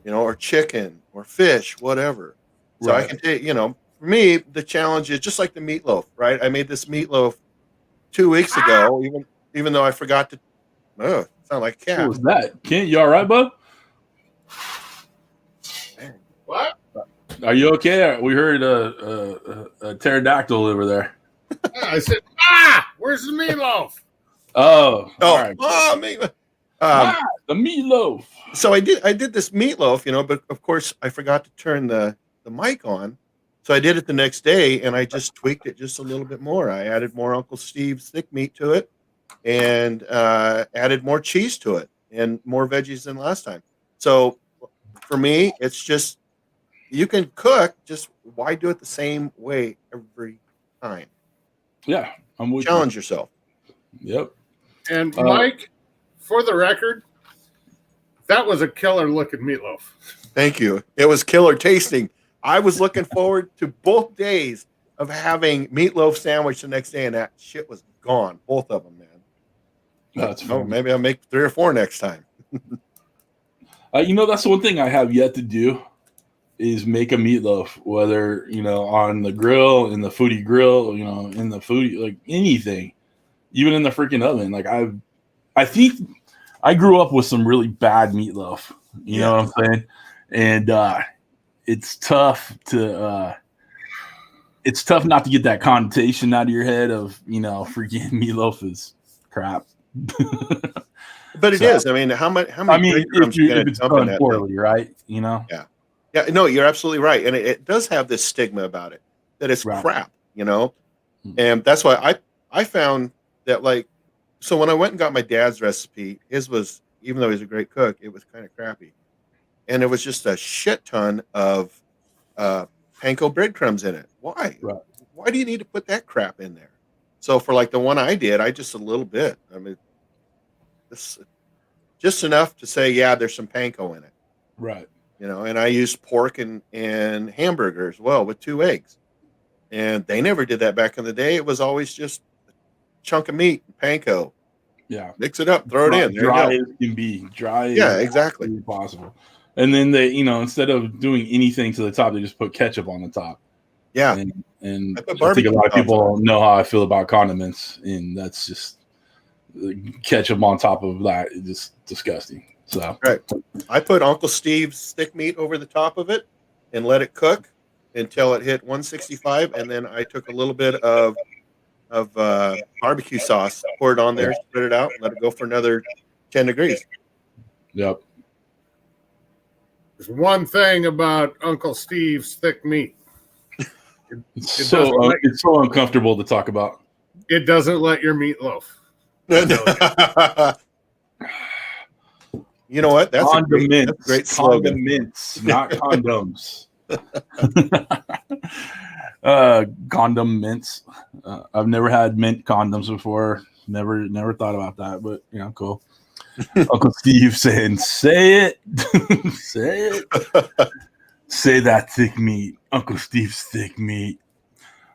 You know, or chicken or fish, whatever. So I can take, you know, for me, the challenge is just like the meatloaf, right? I made this meatloaf 2 weeks ago, even though I forgot to. Oh, sound like a cat. What was that? Kent, you all right, bud? What? Are you okay? We heard a pterodactyl over there. Yeah, I said, where's the meatloaf? Oh, all right. Meatloaf. The meatloaf. So I did this meatloaf, you know, but of course I forgot to turn the mic on. So I did it the next day, and I just tweaked it just a little bit more. I added more Uncle Steve's thick meat to it, and added more cheese to it, and more veggies than last time. So for me, it's just, you can cook, just why do it the same way every time? Yeah, I'm with Challenge yourself. Yep. And Mike, for the record, that was a killer looking meatloaf. Thank you. It was killer tasting. I was looking forward to both days of having meatloaf sandwich the next day, and that shit was gone. Both of them, man. That's funny. Maybe I'll make 3 or 4 next time. That's one thing I have yet to do is make a meatloaf, whether, on the grill, in the foodie grill, in the foodie, like anything, even in the freaking oven. Like I think I grew up with some really bad meatloaf, you know what I'm saying? And it's tough not to get that connotation out of your head of, freaking meatloaf is crap. But it is. I mean, how many breadcrumbs are going to dump in that poorly, right? Yeah. No, you're absolutely right, and it does have this stigma about it that it's crap, and that's why I found that, like, so when I went and got my dad's recipe, his was, even though he's a great cook, it was kind of crappy, and it was just a shit ton of panko breadcrumbs in it. Why? Right. Why do you need to put that crap in there? So for like the one I did, I just a little bit. I mean, this just enough to say, yeah, there's some panko in it. Right. And I used pork and hamburger as well with 2 eggs. And they never did that back in the day. It was always just a chunk of meat and panko. Yeah. Mix it up, throw it in. There dry you as can be. Dry exactly. Possible. And then they, instead of doing anything to the top, they just put ketchup on the top. Yeah. And I think a lot of people know how I feel about condiments, and that's just ketchup on top of that is just disgusting. So right. I put Uncle Steve's thick meat over the top of it and let it cook until it hit 165, and then I took a little bit of barbecue sauce, poured it on there, spread it out, and let it go for another 10 degrees. Yep. There's one thing about Uncle Steve's thick meat. It's so uncomfortable to talk about. It doesn't let your meat loaf. You know what? That's condiments. A great slogan. Condiments, not condoms. Condom mints. I've never had mint condoms before. Never thought about that, but cool. Uncle Steve saying, "Say it, say it, say that thick meat." Uncle Steve's thick meat.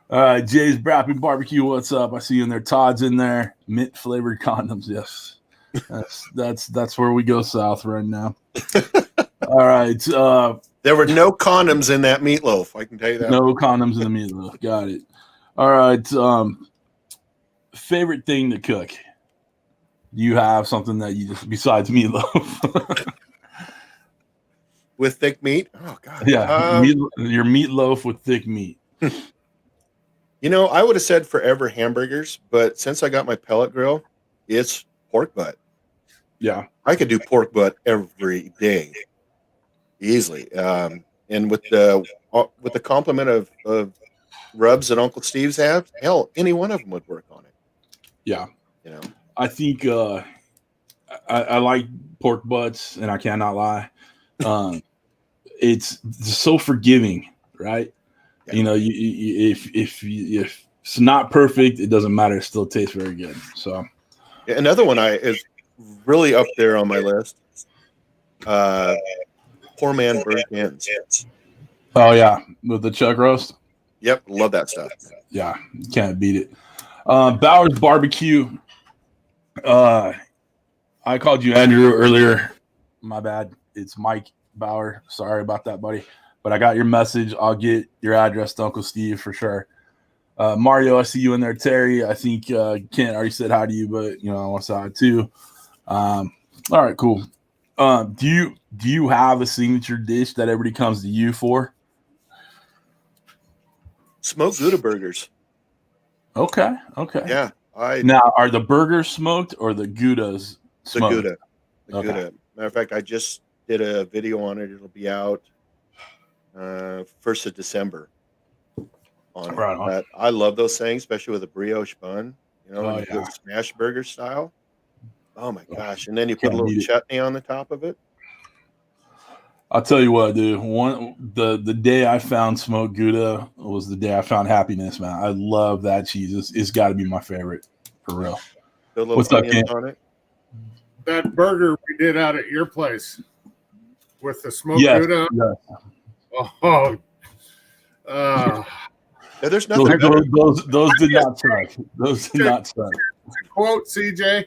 Jay's Brappy Barbecue. What's up? I see you in there. Todd's in there. Mint flavored condoms. Yes. That's where we go south right now. All right. There were no condoms in that meatloaf. I can tell you that. No condoms in the meatloaf. Got it. All right. Favorite thing to cook? Do you have something that you just besides meatloaf? With thick meat? Oh God. Yeah. Your meatloaf with thick meat. I would have said forever hamburgers, but since I got my pellet grill, it's pork butt. Yeah. I could do pork butt every day. Easily. And with the complement of rubs that Uncle Steve's have, hell, any one of them would work on it. Yeah. I think I like pork butts, and I cannot lie. It's so forgiving, right? Yeah. If it's not perfect, it doesn't matter. It still tastes very good. So another one is really up there on my list. Poor man burnt ends. Oh yeah, with the chuck roast. Yep, love that stuff. Yeah, can't beat it. Bauer's Barbecue. I called you Andrew earlier. My bad. It's Mike Bauer. Sorry about that, buddy. But I got your message. I'll get your address to Uncle Steve for sure. Mario, I see you in there. Terry, I think Kent already said hi to you, but I want to say hi too. All right, cool. Do you have a signature dish that everybody comes to you for? Smoked Gouda burgers. Okay. Yeah. Now, are the burgers smoked or the Goudas smoked? The Gouda. Matter of fact, I just did a video on it. It'll be out 1st of December. Right on. I love those things, especially with a brioche bun. Oh, and do smash burger style. Oh my gosh! And then you put a little chutney on the top of it. I'll tell you what, dude. The day I found smoked Gouda was the day I found happiness, man. I love that cheese. It's got to be my favorite, for real. What's up, Ken? On it? That burger we did out at your place with the smoked Gouda. Yes. Oh, Yeah, there's nothing better. Those did not suck. Those did not suck. To quote CJ,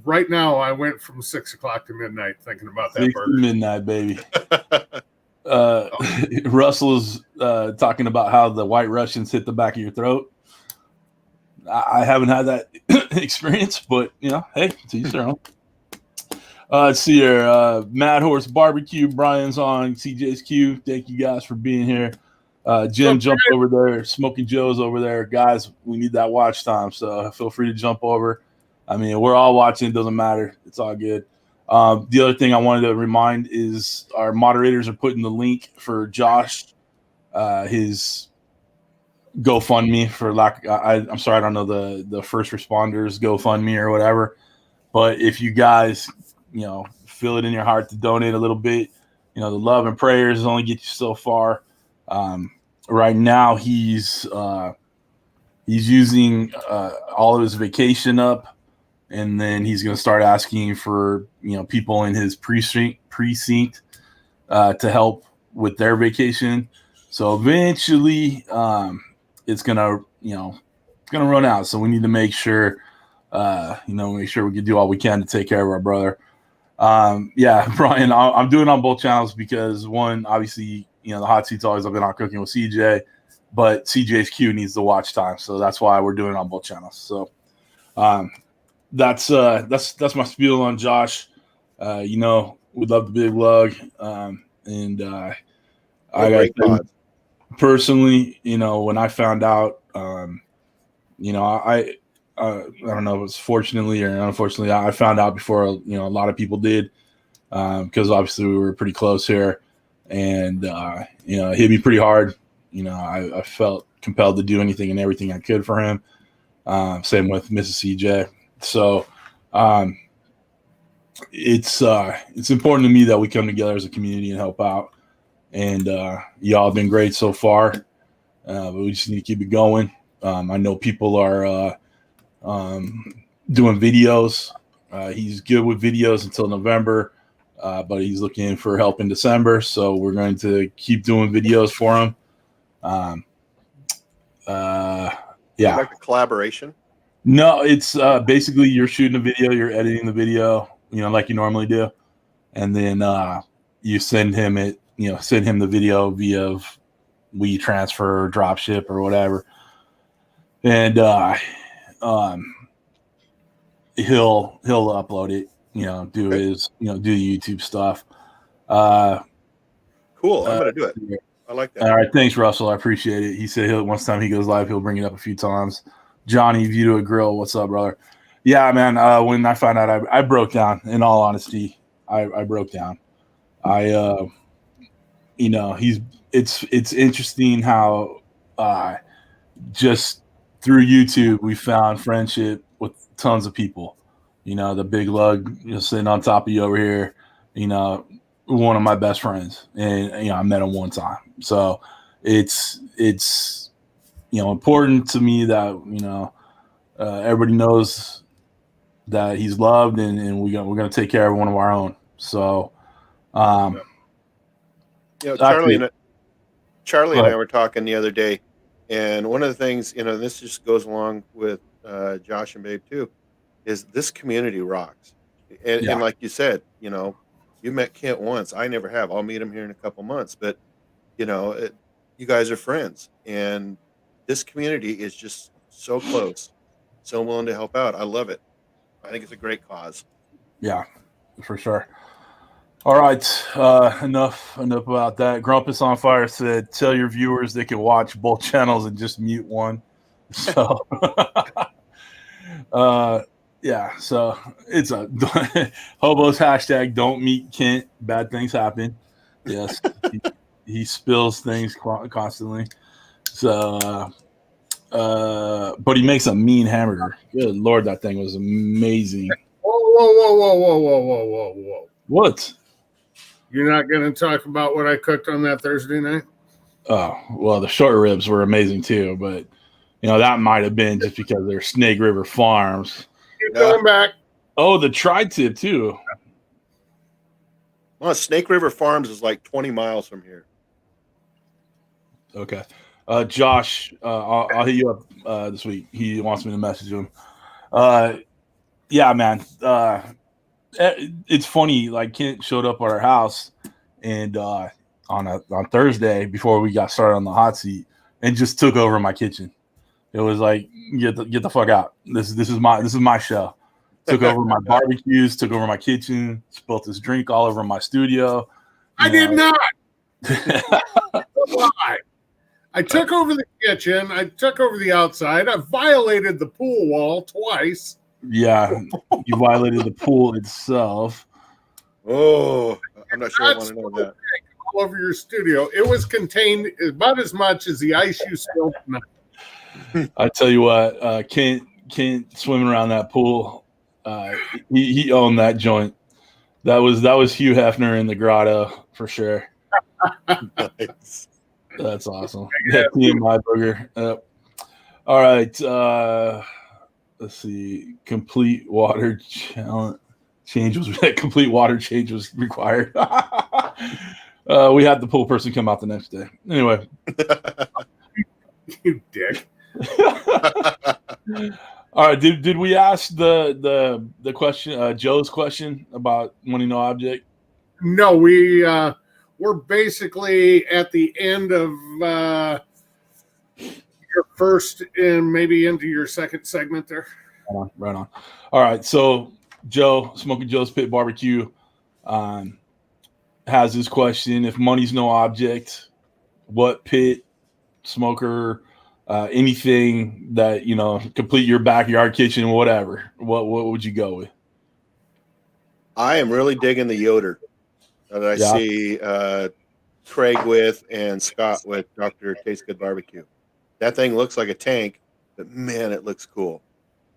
right now I went from 6 o'clock to midnight thinking about that burger. Midnight, baby. Russell's talking about how the White Russians hit the back of your throat. I haven't had that experience, but hey, to each their own. Let's see here. Mad Horse Barbecue. Brian's on CJ's Q. Thank you guys for being here. Jim jumped over there. Smoky Joe's over there. Guys, we need that watch time, so feel free to jump over. I mean, we're all watching. It doesn't matter. It's all good. The other thing I wanted to remind is our moderators are putting the link for Josh, his GoFundMe for I'm sorry, I don't know the first responders GoFundMe or whatever. But if you guys, feel it in your heart to donate a little bit, the love and prayers only get you so far. Right now he's using all of his vacation up. And then he's going to start asking for, people in his precinct to help with their vacation. So eventually it's going to run out. So we need to make sure, we can do all we can to take care of our brother. Brian, I'm doing it on both channels because one, obviously, the hot seat's always been on Cooking with CJ, but CJ's Q needs the watch time. So that's why we're doing it on both channels. So, that's my spiel on Josh. We love the big lug. I got personally, when I found out, I don't know if it's fortunately or unfortunately, I found out before, a lot of people did, because obviously we were pretty close here, and, it hit me pretty hard. I felt compelled to do anything and everything I could for him. Same with Mrs. CJ. So it's important to me that we come together as a community and help out. And y'all have been great so far. But we just need to keep it going. I know people are doing videos. He's good with videos until November, but he's looking for help in December. So we're going to keep doing videos for him. Like a collaboration? No, it's basically you're shooting a video, you're editing the video, like you normally do, and then you send him the video via WeTransfer or Dropship or whatever, and he'll upload it, do his, do the YouTube stuff. Cool, I'm gonna do it. I like that. All right, thanks, Russell. I appreciate it. He said once time he goes live, he'll bring it up a few times. Johnny, View to a Grill, what's up, brother? Yeah, man. When I found out, I broke down. In all honesty, I broke down. It's interesting how just through YouTube we found friendship with tons of people. The big lug sitting on top of you over here. One of my best friends, and I met him one time. So it's important to me that everybody knows that he's loved, and we're gonna take care of one of our own. So, Charlie and I were talking the other day, and one of the things, this just goes along with Josh and Babe too, is this community rocks. And like you said, you met Kent once. I never have. I'll meet him here in a couple months, but you guys are friends, and this community is just so close, so willing to help out. I love it. I think it's a great cause. Yeah, for sure. All right, enough about that. Grumpus on Fire said, "Tell your viewers they can watch both channels and just mute one." So, so it's a Hobo's hashtag. Don't meet Kent. Bad things happen. Yes, he spills things constantly. So, but he makes a mean hamburger. Good Lord, that thing was amazing. Whoa. What? You're not going to talk about what I cooked on that Thursday night? Oh, well, the short ribs were amazing too, but that might have been just because they're Snake River Farms. Keep going back. Oh, the tri-tip too. Well, Snake River Farms is like 20 miles from here. Okay. Josh, I'll hit you up this week. He wants me to message him. Yeah, man. It's funny. Like Kent showed up at our house, and on Thursday before we got started on the hot seat, and just took over my kitchen. It was like get the fuck out. This is my show. Took over my barbecues. Took over my kitchen. Spilled this drink all over my studio. I did not. Lie. I took over the kitchen. I took over the outside. I violated the pool wall twice. Yeah, you violated the pool itself. Oh, I'm not sure I want to know that. All over your studio. It was contained about as much as the ice you spilled tonight. I tell you what, Kent swimming around that pool. He owned that joint. That was Hugh Hefner in the grotto for sure. Nice. That's awesome. Yeah, TMI burger. All right. Let's see. Complete water change was complete water change was required. We had the pool person come out the next day. Anyway. You dick. All right. Did we ask the question, Joe's question about money no object? No, we're basically at the end of your first and maybe into your second segment there. Right on. All right. So Joe, Smoky Joe's Pit BBQ, has this question: if money's no object, what pit, smoker, anything that complete your backyard kitchen, whatever, what would you go with? I am really digging the Yoder that I see Craig with and Scott with Dr. Taste Good Barbecue. That thing looks like a tank, but man, it looks cool.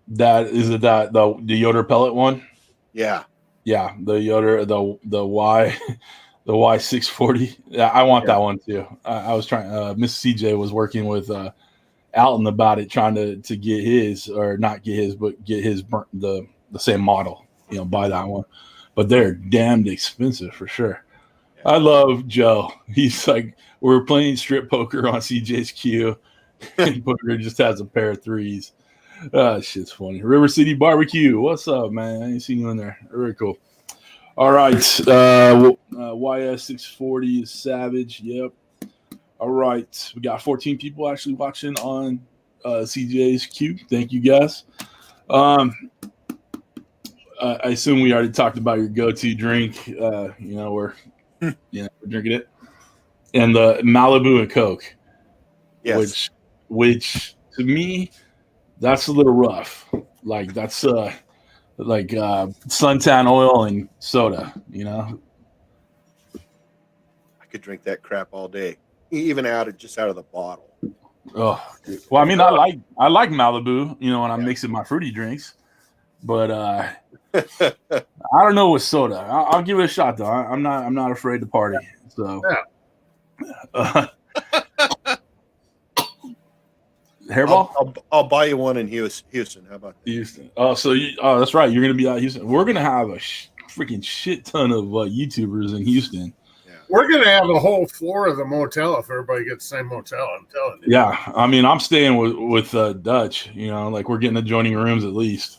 That is the Yoder pellet one? Yeah. Yeah, the Yoder, the Y, the Y640. Yeah, I want that one too. I was trying. Miss CJ was working with Alton about it, trying to get his, or not get his, but get his the same model. Buy that one. But they're damned expensive for sure. Yeah. I love Joe. He's like, we're playing strip poker on CJ's queue, and Booker just has a pair of threes. Shit's funny. River City Barbecue. What's up, man? I ain't seen you in there. Very cool. All right. YS640 is Savage. Yep. All right. We got 14 people actually watching on CJ's queue. Thank you, guys. I assume we already talked about your go-to drink. We're drinking it. And the Malibu and Coke. Yes. Which to me, that's a little rough. Like that's suntan oil and soda, I could drink that crap all day, even out of the bottle. Oh, well, I mean, I like Malibu, when I'm mixing my fruity drinks, but I don't know with soda. I'll give it a shot though. I'm not afraid to party. So. Hairball? I'll buy you one in Houston. How about that? Houston. Oh, so that's right. You're going to be out in Houston. We're going to have a freaking shit ton of YouTubers in Houston. Yeah. We're going to have a whole floor of the motel if everybody gets the same motel. I'm telling you. Yeah, I mean, I'm staying with Dutch. Like we're getting adjoining rooms at least,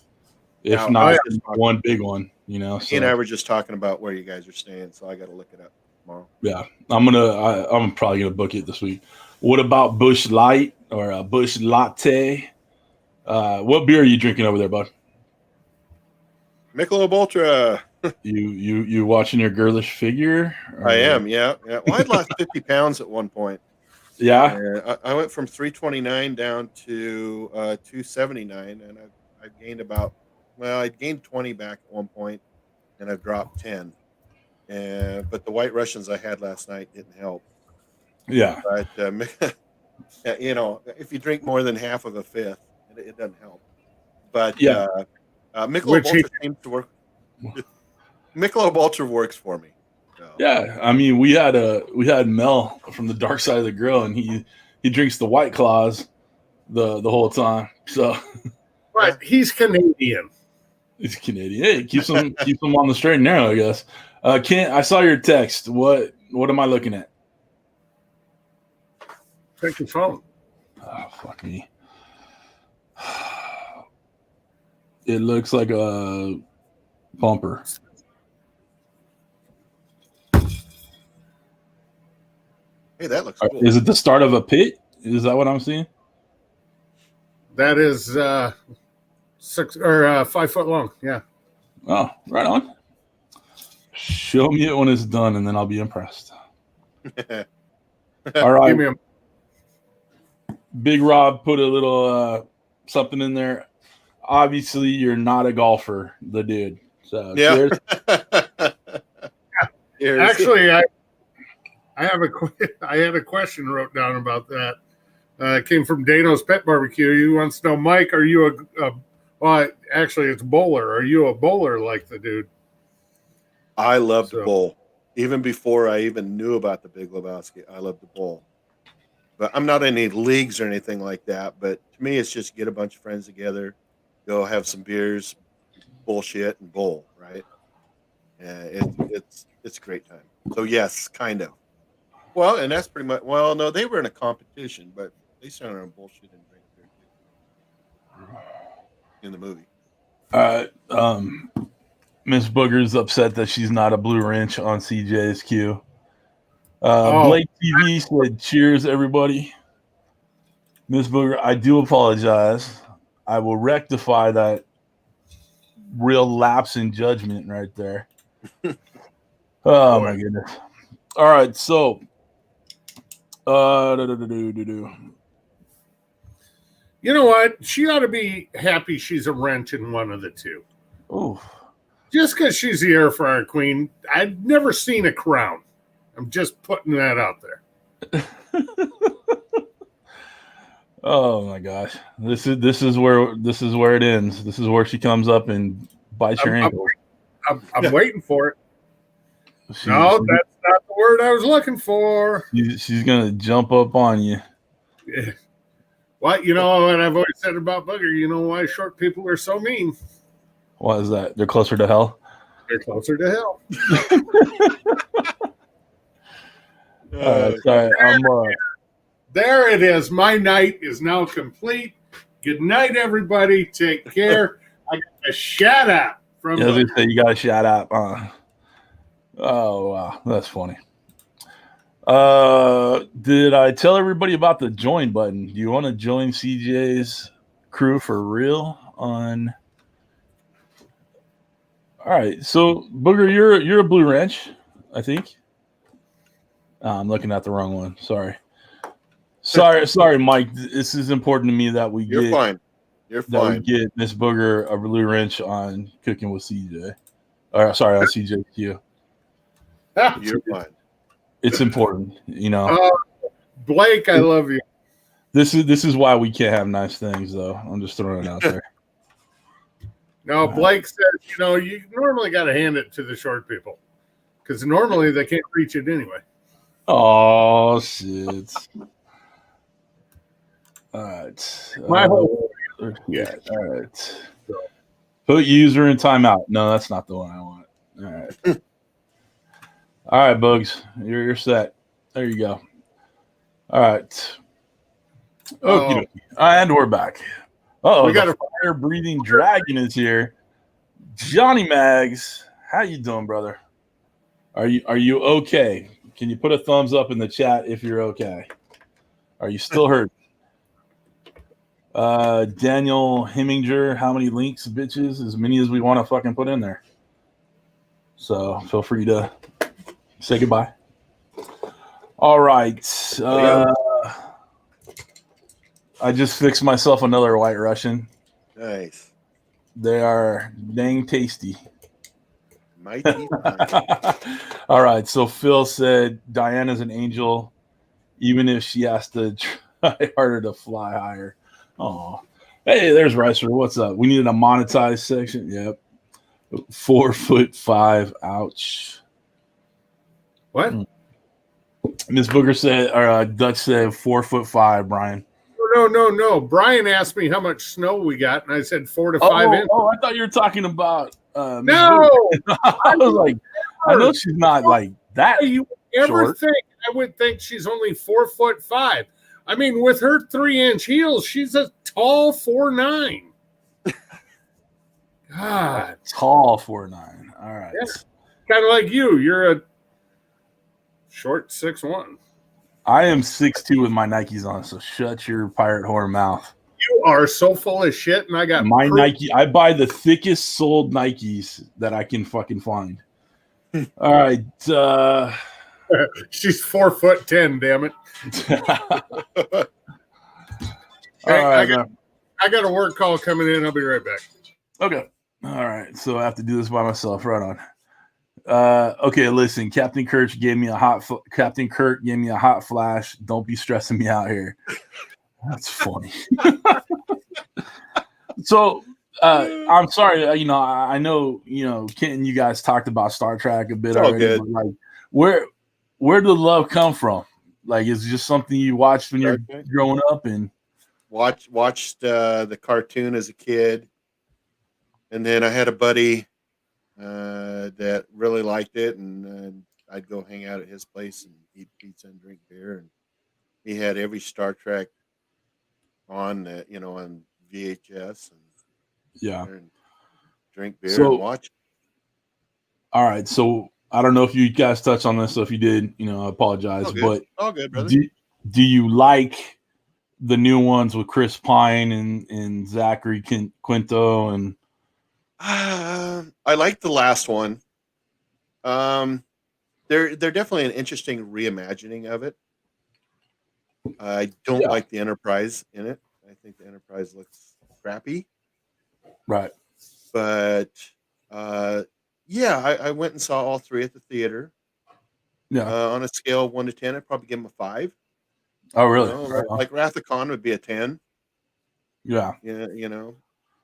if not one big one. He and I were just talking about where you guys are staying, so I got to look it up tomorrow. Yeah, I'm probably gonna book it this week. What about Bush Light or a Bush Latte? What beer are you drinking over there, bud? Michelob Ultra. You watching your girlish figure? I am, yeah. Well, I'd lost 50 pounds at one point. Yeah. I went from 329 down to 279, and I've gained I gained 20 back at one point, and I've dropped 10. But the White Russians I had last night didn't help. Yeah. But if you drink more than half of a fifth, it doesn't help. But Michelob Ultra seems to work. Michelob Ultra works for me. So. Yeah, I mean, we had Mel from the Dark Side of the Grill, and he drinks the White Claws the whole time. So, right, he's Canadian. He's Canadian. Hey, keeps him on the straight and narrow, I guess. Kent, I saw your text. What am I looking at? Check your phone. Oh, fuck me. It looks like a bumper. Hey, that looks cool. Is it the start of a pit? Is that what I'm seeing? That is 6 or 5 foot long. Yeah. Oh, right on. Show me it when it's done, and then I'll be impressed. All right. Give me Big Rob put a little something in there. Obviously, you're not a golfer, the dude. So yeah. Cheers. Actually, I had a question wrote down about that. It came from Dano's Pet Barbecue. He wants to know, Mike, are you well, actually, it's bowler. Are you a bowler like the dude? I love to bowl. Even before I even knew about the Big Lebowski, I love to bowl. But I'm not in any leagues or anything like that. But to me, it's just get a bunch of friends together, go have some beers, bullshit, and bowl, right? It's a great time. So yes, kind of. Well, and that's pretty much. Well, no, they were in a competition, but they started on bullshit and drink beer too in the movie. Miss Booger's upset that she's not a blue wrench on CJ's queue. Blake TV said, cheers, everybody. Miss Booger, I do apologize. I will rectify that real lapse in judgment right there. Oh, my goodness. All right, so. You know what? She ought to be happy she's a wrench in one of the two. Oh. Just because she's the air fryer queen, I've never seen a crown. I'm just putting that out there. Oh my gosh, this is where it ends. This is where she comes up and bites your ankle. I'm waiting for it. That's not the word I was looking for. She's gonna jump up on you. Yeah. Well, you know what I've always said about Booger. You know why short people are so mean? Why is that? They're closer to hell. They're closer to hell. Sorry, there it is. My night is now complete. Good night, everybody. Take care. I got a shout out from. Yeah, you got a shout out. Oh wow, that's funny. Did I tell everybody about the join button? Do you want to join CJ's crew for real? On. All right, so Booger, you're a blue wrench, I think. I'm looking at the wrong one. Sorry, Mike. This is important to me that we You're fine. You're fine. We get Miss Booger a blue wrench on Cooking with CJ. Or sorry, on CJQ. You're fine. It's important, you know. Blake, I love you. This is why we can't have nice things, though. I'm just throwing it out there. No, Blake says, you know, you normally got to hand it to the short people because normally they can't reach it anyway. Oh, shit. All right. Yeah, all right. Put user in timeout. No, that's not the one I want. All right. All right, Bugs. You're set. There you go. All right. Okay. And we're back. We got a fire-breathing dragon is here. Johnny Mags, how you doing, brother? Are you okay? Can you put a thumbs up in the chat if you're okay? Are you still hurt? Daniel Heminger, how many links, bitches? As many as we want to fucking put in there. So feel free to say goodbye. All right. I just fixed myself another White Russian. Nice. They are dang tasty. Mighty. All right. So Phil said Diana's an angel, even if she has to try harder to fly higher. Oh, hey, there's Ricer. What's up? We needed a monetized section. Yep. 4'5". Ouch. What? Miss Booger said, or Dutch said 4'5", Brian. No. Brian asked me how much snow we got, and I said 4 to 5 inches. Oh, I thought you were talking about. No, I was like, I know she's not like that. You ever short. think I would think she's only 4'5"? I mean, with her 3-inch heels, she's a tall 4'9". God, tall 4'9". All right. Yeah. Kind of like you. You're a short 6'1". I am 6'2" with my Nikes on, so shut your pirate horn mouth. You are so full of shit, and I got my Nike. I buy the thickest soled Nikes that I can fucking find. All right. She's 4'10", damn it. All right, I got a work call coming in. I'll be right back. Okay. All right. So I have to do this by myself. Right on. Okay, listen. Captain Kirk gave me a hot flash. Don't be stressing me out here. That's funny. So I'm sorry. I know. Kenton, you guys talked about Star Trek a bit already. But like, where did the love come from? Like, is it just something you watched when you're growing up and watched the cartoon as a kid, and then I had a buddy that really liked it, and I'd go hang out at his place and eat pizza and drink beer, and he had every Star Trek on on VHS, and drink beer and watch. All right, so I don't know if you guys touched on this, so if you did, I apologize. But all good, brother. Do you like the new ones with Chris Pine and Zachary Quinto and? I like the last one. They're definitely an interesting reimagining of it. I don't like the Enterprise in it. I think the Enterprise looks crappy. Right. But I went and saw all three at the theater. Yeah. On a scale of 1 to 10, I'd probably give them a 5. Oh, really? Like Wrath of Khan would be a 10. Yeah. Yeah.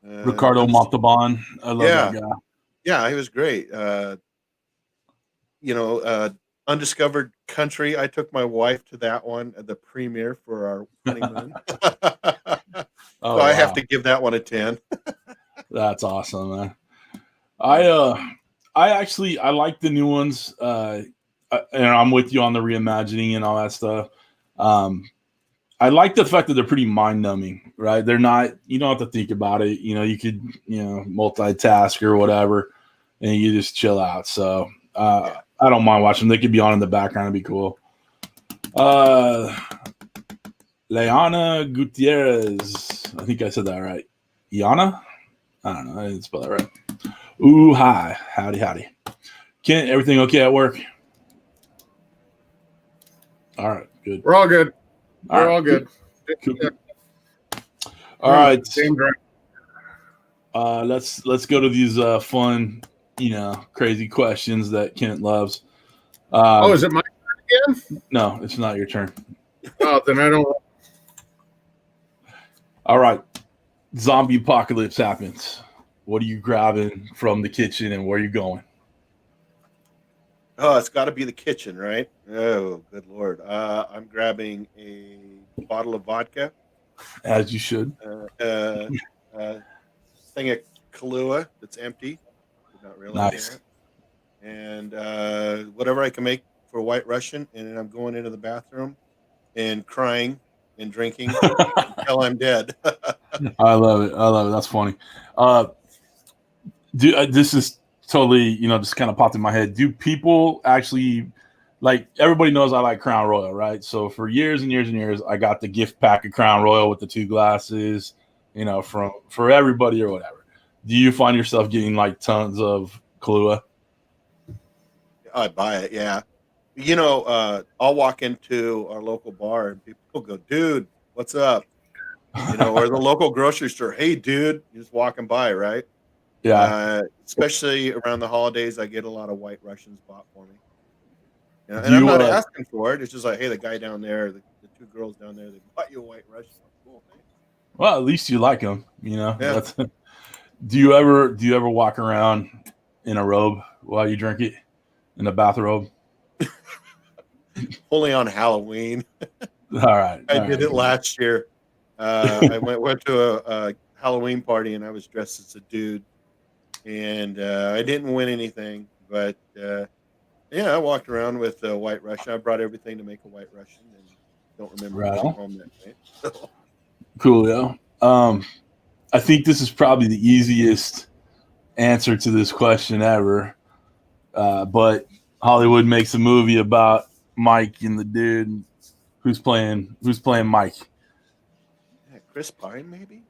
Ricardo Montalban. I love that guy. Yeah, he was great. Undiscovered Country. I took my wife to that one at the premiere for our honeymoon. So I have to give that one a 10. That's awesome, man. I like the new ones. And I'm with you on the reimagining and all that stuff. I like the fact that they're pretty mind-numbing, right? They're not, you don't have to think about it. You could, multitask or whatever, and you just chill out. So I don't mind watching them. They could be on in the background. It'd be cool. Leana Gutierrez. I think I said that right. Iana? I don't know. I didn't spell that right. Ooh, hi. Howdy. Kent, everything okay at work? All right, good. We're all good. We're all good. Cool. All right. Let's go to these fun, crazy questions that Kent loves. Is it my turn again? No, it's not your turn. Oh, then I don't. All right. Zombie apocalypse happens. What are you grabbing from the kitchen and where are you going? Oh, it's got to be the kitchen, right? Oh, good Lord. I'm grabbing a bottle of vodka. As you should. Thing of Kahlua that's empty. Did not realize Nice. that. And whatever I can make for White Russian. And then I'm going into the bathroom and crying and drinking until I'm dead. I love it. That's funny. This is totally, just kind of popped in my head. Do people actually, like, everybody knows I like Crown Royal, right? So for years and years and years, I got the gift pack of Crown Royal with the 2 glasses, for everybody or whatever. Do you find yourself getting like tons of Kahlua? I buy it, yeah. I'll walk into our local bar and people go, dude, what's up? Or the local grocery store, hey, dude, you're just walking by, right? Yeah. Especially around the holidays, I get a lot of White Russians bought for me. And I'm not asking for it. It's just like, hey, the guy down there, the 2 girls down there, they bought you a White Russian. Cool, thanks. Well, at least you like them, Yeah. Do you ever walk around in a robe while you drink it, in a bathrobe? Only on Halloween. All right. I did it last year. I went to a Halloween party and I was dressed as a dude, and I didn't win anything, but I walked around with a White Russian. I brought everything to make a White Russian, and Don't remember Right going on. home that night. Cool, yeah. I think this is probably the easiest answer to this question ever. But Hollywood makes a movie about Mike and the dude who's playing Mike. Yeah, Chris Pine, maybe?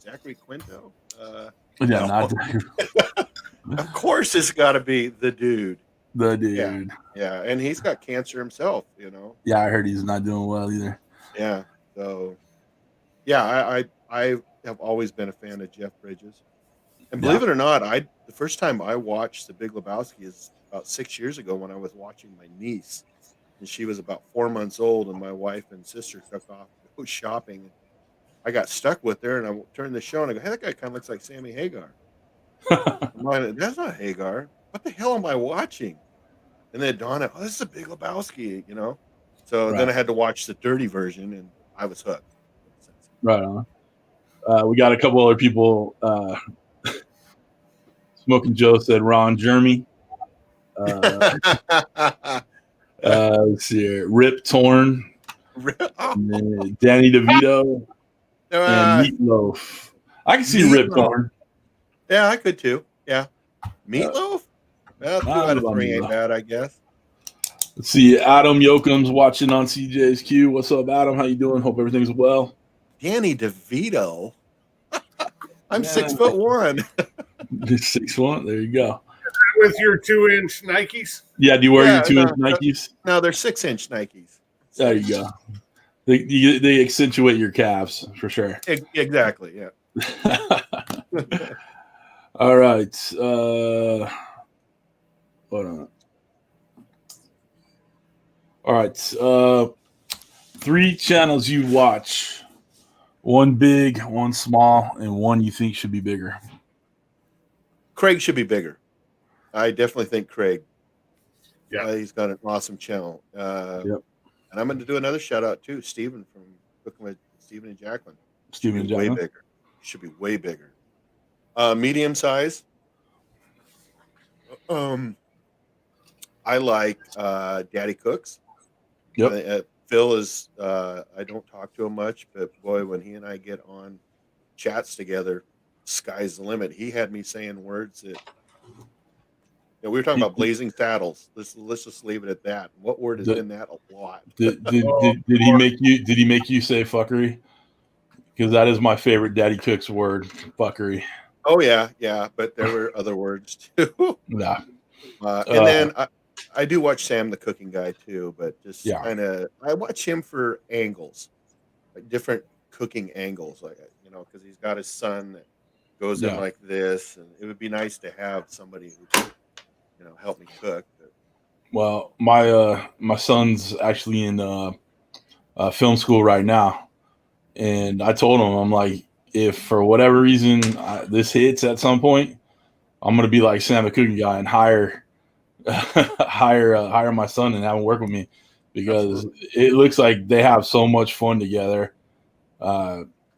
Zachary Quinto? Yeah, no. not Of course it's got to be the dude. the dude. Yeah, and he's got cancer himself, Yeah, I heard he's not doing well either. Yeah, so, yeah, I have always been a fan of Jeff Bridges. And believe it or not, the first time I watched The Big Lebowski is about 6 years ago when I was watching my niece. And she was about 4 months old, and my wife and sister took off to go shopping. I got stuck with her, and I turned the show, and I go, hey, that guy kind of looks like Sammy Hagar. I'm like, that's not Hagar. What the hell am I watching? And then it dawned on, this is The Big Lebowski, So then I had to watch the dirty version, and I was hooked. Right on. We got a couple other people. Smoking Joe said Ron Jeremy. Let's see here. Rip Torn. Danny DeVito. And Meatloaf. I can see Rip Torn. Yeah, I could too. Yeah. Meatloaf? Well, 2 out of 3 ain't bad, I guess. Let's see. Adam Yoakum's watching on CJ's Q. What's up, Adam? How you doing? Hope everything's well. Danny DeVito. I'm 6'1". 6'1". There you go. With your 2-inch Nikes? Yeah, do you wear your 2-inch Nikes? No, they're 6-inch Nikes. There you go. They accentuate your calves for sure. Exactly. Yeah. All right. Hold on. All right. 3 channels you watch. 1 big, 1 small, and 1 you think should be bigger. Craig should be bigger. I definitely think Craig. Yeah. He's got an awesome channel. Yep. And I'm going to do another shout out too, Steven from Cooking with Steven and Jacqueline. Steven and Jacqueline. Way bigger. Should be way bigger. Medium size. I like Daddy Cooks. Yep. Phil is, I don't talk to him much, but boy, when he and I get on chats together, sky's the limit. He had me saying words that, we were talking about blazing saddles. Let's just leave it at that. What word is in that? A lot. Did he make you say fuckery? Because that is my favorite Daddy Cooks word, fuckery. Oh yeah, but there were other words too. Yeah. And then I do watch Sam the Cooking Guy too, but just kind of I watch him for angles, like different cooking angles, like because he's got his son that goes in like this, and it would be nice to have somebody who could, help me cook. But. Well, my son's actually in film school right now, and I told him, I'm like, if for whatever reason this hits at some point, I'm gonna be like Sam the Cooking Guy and hire my son and have him work with me, because it looks like they have so much fun together.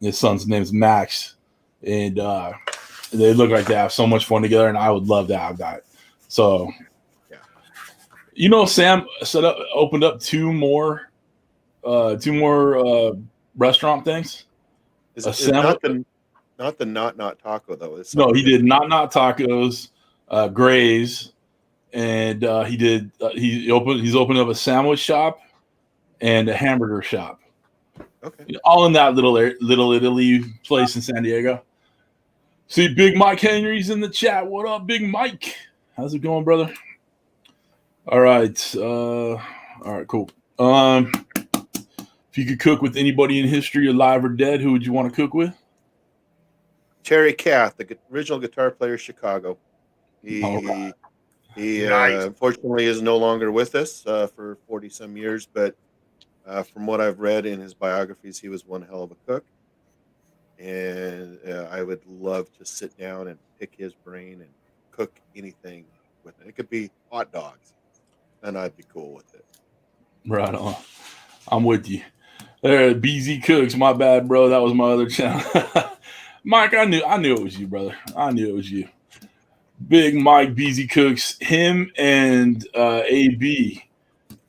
His son's name's Max, and they look like they have so much fun together, and I would love to have that. So, Sam opened up 2 more restaurant things. Is not the not taco though? No, he did not tacos, Gray's, and he's opened up a sandwich shop and a hamburger shop. Okay, all in that little Italy place in San Diego. See, Big Mike Henry's in the chat. What up, Big Mike? How's it going, brother? All right, cool. If you could cook with anybody in history, alive or dead, who would you want to cook with? Terry Kath, the original guitar player, Chicago. He nice. Unfortunately is no longer with us for 40-some years, but from what I've read in his biographies, he was one hell of a cook. And I would love to sit down and pick his brain and cook anything with it. It could be hot dogs, and I'd be cool with it. Right on. I'm with you. There, BZ Cooks. My bad, bro. That was my other channel. Mike, I knew it was you, brother. I knew it was you. Big Mike, BZ Cooks. Him and AB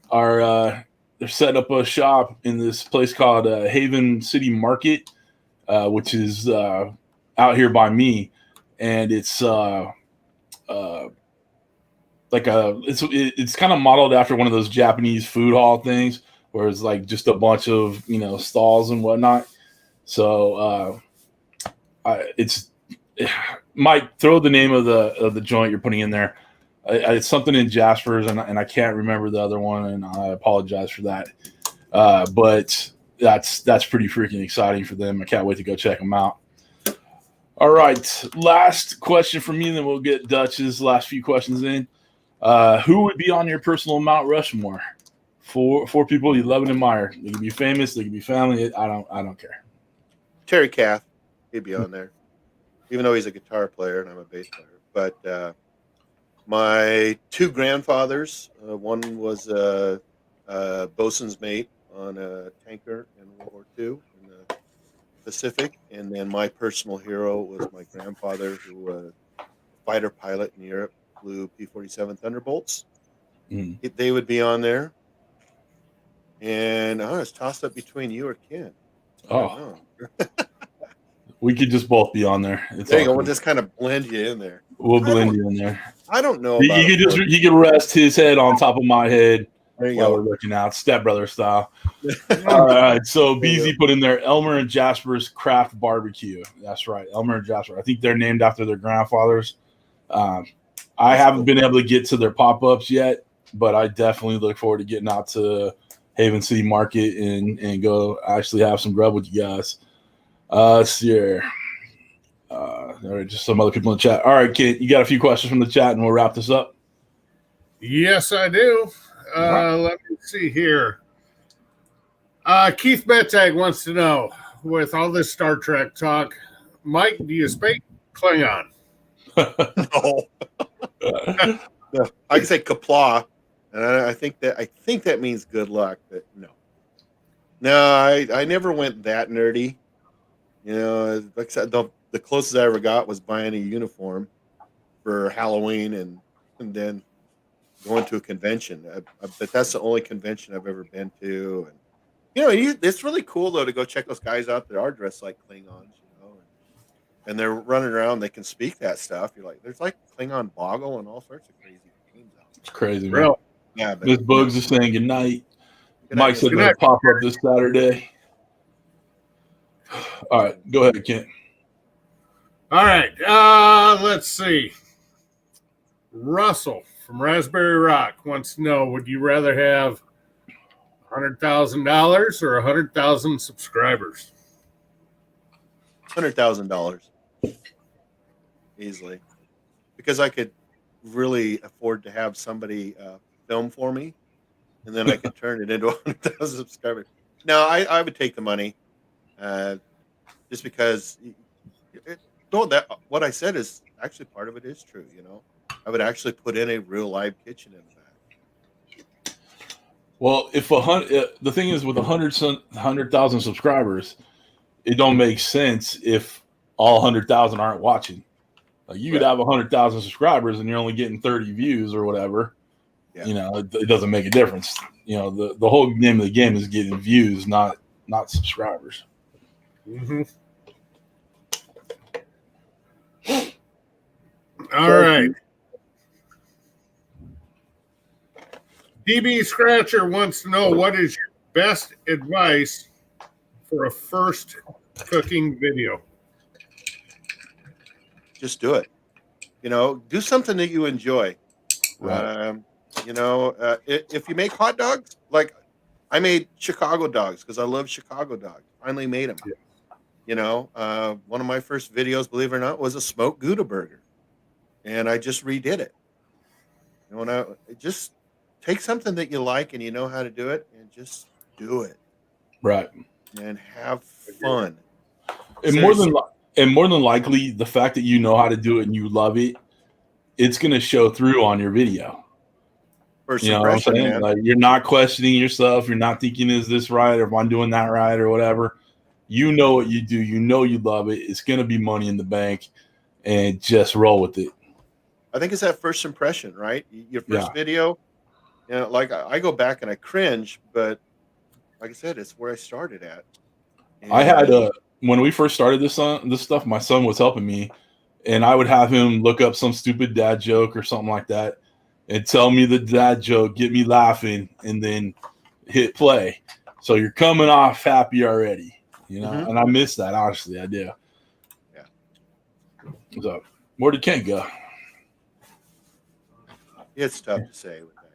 are they're setting up a shop in this place called Haven City Market, which is out here by me, and it's it's kind of modeled after one of those Japanese food hall things, where it's like just a bunch of stalls and whatnot. So it's Mike, throw the name of the joint you're putting in there. It's something in Jasper's, and I can't remember the other one, and I apologize for that. But that's pretty freaking exciting for them. I can't wait to go check them out. All right, last question from me, and then we'll get Dutch's last few questions in. Who would be on your personal Mount Rushmore? Four people you love and admire. They could be famous, they could be family. I don't care. Terry Kath, he'd be on there, even though he's a guitar player and I'm a bass player. But my two grandfathers, one was a bosun's mate on a tanker in World War II in the Pacific, and then my personal hero was my grandfather, who was a fighter pilot in Europe, flew P-47 Thunderbolts. They would be on there. And I was tossed up between you or Ken. Oh. We could just both be on there. There you go. We'll just kind of blend you in there. We'll blend you in there. I don't know. You could rest his head on top of my head while we're looking out, stepbrother style. All right. So BZ put in there Elmer and Jasper's Craft Barbecue. That's right, Elmer and Jasper. I think they're named after their grandfathers. I haven't been able to get to their pop-ups yet, but I definitely look forward to getting out to Haven City Market and go actually have some grub with you guys. Let's see here. All right, just some other people in the chat. All right, Kit, you got a few questions from the chat, and we'll wrap this up. Yes, I do. Let me see here. Keith Bettag wants to know, with all this Star Trek talk, Mike, do you speak Klingon? No. No. I can say Kapla, and I think that means good luck, but no. I never went that nerdy. Like I said, the closest I ever got was buying a uniform for Halloween and then going to a convention. But that's the only convention I've ever been to. And it's really cool though to go check those guys out that are dressed like Klingons, and they're running around. They can speak that stuff. You're like, there's like Klingon Boggle and all sorts of crazy things out there. It's crazy, man. Real. Yeah, but Miss Bugs is saying good night. Mike said Good they'll night. pop up this Saturday. All right, go ahead, Kent. All right, let's see. Russell from Raspberry Rock wants to know, would you rather have $100,000 or 100,000 subscribers? $100,000 easily, because I could really afford to have somebody film for me, and then I could turn it into 100,000 subscribers. No, I would take the money, just because. What I said is actually part of it is true. I would actually put in a real live kitchen in the back. Well, if the thing is with 100,000 subscribers, it don't make sense if all 100,000 aren't watching. Like you could have 100,000 subscribers and you're only getting 30 views or whatever. Yeah. It doesn't make a difference. The whole name of the game is getting views, not subscribers. Mm-hmm. All right. DB Scratcher wants to know, what is your best advice for a first cooking video? Just do it. Do something that you enjoy. Right. If you make hot dogs, like I made Chicago dogs because I love Chicago dogs. Finally made them. Yeah. One of my first videos, believe it or not, was a smoked Gouda burger. And I just redid it. Just take something that you like and you know how to do it, and just do it. Right. And have fun. And more than likely, the fact that you know how to do it and you love it, it's going to show through on your video. First you know what I'm saying? Man. Like, you're not questioning yourself. You're not thinking, is this right, or am I doing that right, or whatever. You know what you do. You know you love it. It's going to be money in the bank, and just roll with it. I think it's that first impression, right? Your first video, like I go back and I cringe, but like I said, it's where I started at. And I had when we first started this stuff, my son was helping me, and I would have him look up some stupid dad joke or something like that, and tell me the dad joke, get me laughing, and then hit play. So you're coming off happy already, you know. And I miss that, honestly, I do. Yeah. So where did Kent go? It's tough to say with that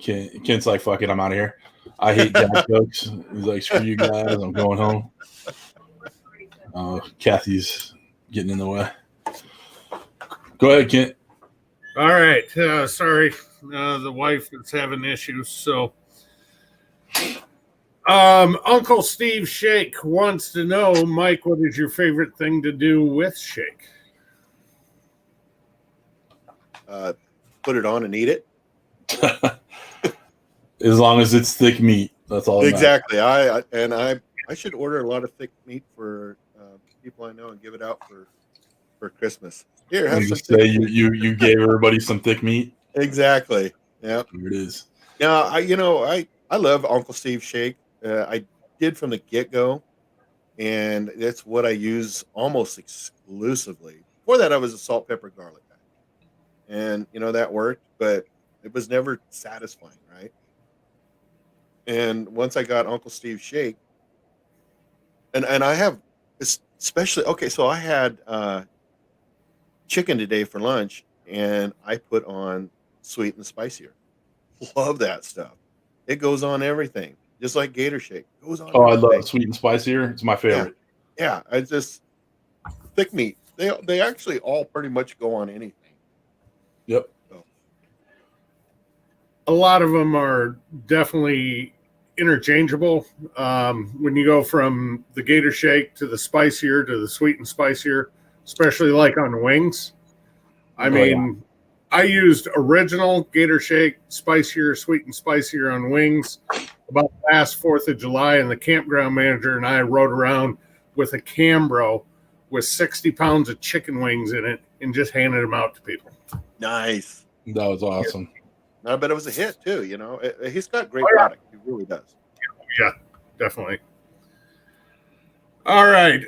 guy. Kent's like, fuck it, I'm out of here. I hate dad jokes. He's like, screw you guys, I'm going home. Kathy's getting in the way. Go ahead, Kent. All right. Sorry, the wife is having issues. So, Uncle Steve Shake wants to know, Mike, what is your favorite thing to do with Shake? Put it on and eat it. As long as it's thick meat, that's all. Exactly. I should order a lot of thick meat for people I know and give it out for Christmas. Here, have some. Say you gave everybody some thick meat. Exactly. Yeah. Here it is. Yeah. I love Uncle Steve Shake. I did from the get-go, and that's what I use almost exclusively. Before that, I was a salt, pepper, garlic guy, and that worked, but it was never satisfying, right? And once I got Uncle Steve Shake, and I have especially so I had chicken today for lunch, and I put on sweet and spicier. Love that stuff. It goes on everything, just like Gator Shake. It goes on. Oh, everything. I love sweet and spicier. It's my favorite. Yeah, I just thick meat. They actually all pretty much go on anything. Yep. So. A lot of them are definitely interchangeable. When you go from the Gator Shake to the spicier to the sweet and spicier, especially like on wings. I mean, I used original Gator Shake, spicier, sweet and spicier on wings about last 4th of July, and the campground manager and I rode around with a Cambro with 60 pounds of chicken wings in it and just handed them out to people. Nice. That was awesome. I bet it was a hit too. He's got great product. He really does. Yeah, definitely. All right.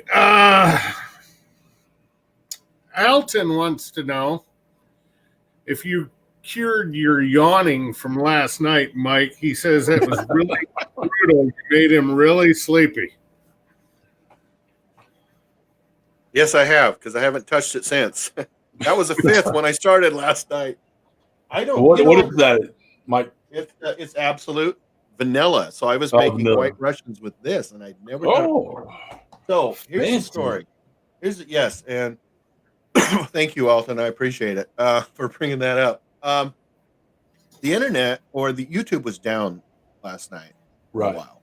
Alton wants to know if you cured your yawning from last night, Mike. He says it was really brutal. You made him really sleepy. Yes, I have, because I haven't touched it since. That was the 5th when I started last night. I don't. What is that, Mike? It's absolute vanilla. So I was making vanilla. White Russians with this, and I'd never done it before. So here's the story. Yes, and thank you, Alton. I appreciate it for bringing that up. The internet or the YouTube was down last night for a while,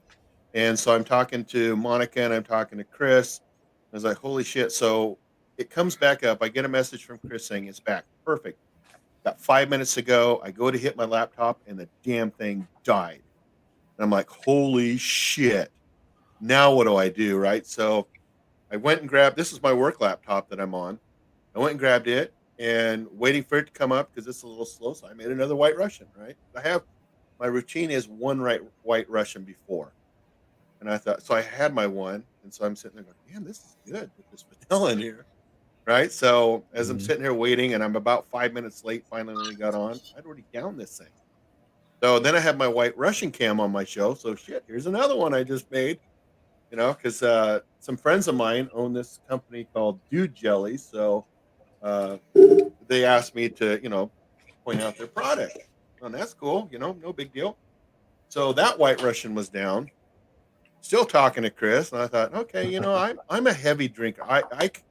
and so I'm talking to Monica and I'm talking to Kris. I was like, holy shit. So it comes back up. I get a message from Kris saying it's back. Perfect. Got 5 minutes ago. I go to hit my laptop and the damn thing died. And I'm like, holy shit. Now what do I do? Right. So I went and grabbed, this is my work laptop that I'm on. I went and grabbed it and waiting for it to come up because it's a little slow. So I made another White Russian, right? My routine is one White Russian before. And I thought, so I had my one. And so I'm sitting there going, damn, this is good with this vanilla in here. Right. So as I'm sitting here waiting and I'm about 5 minutes late, finally when we got on, I'd already downed this thing. So then I have my White Russian cam on my show. So shit, here's another one I just made, because some friends of mine own this company called Dude Jelly. So they asked me to, point out their product. And that's cool. No big deal. So that White Russian was down. Still talking to Kris, and I thought, okay, I'm a heavy drinker.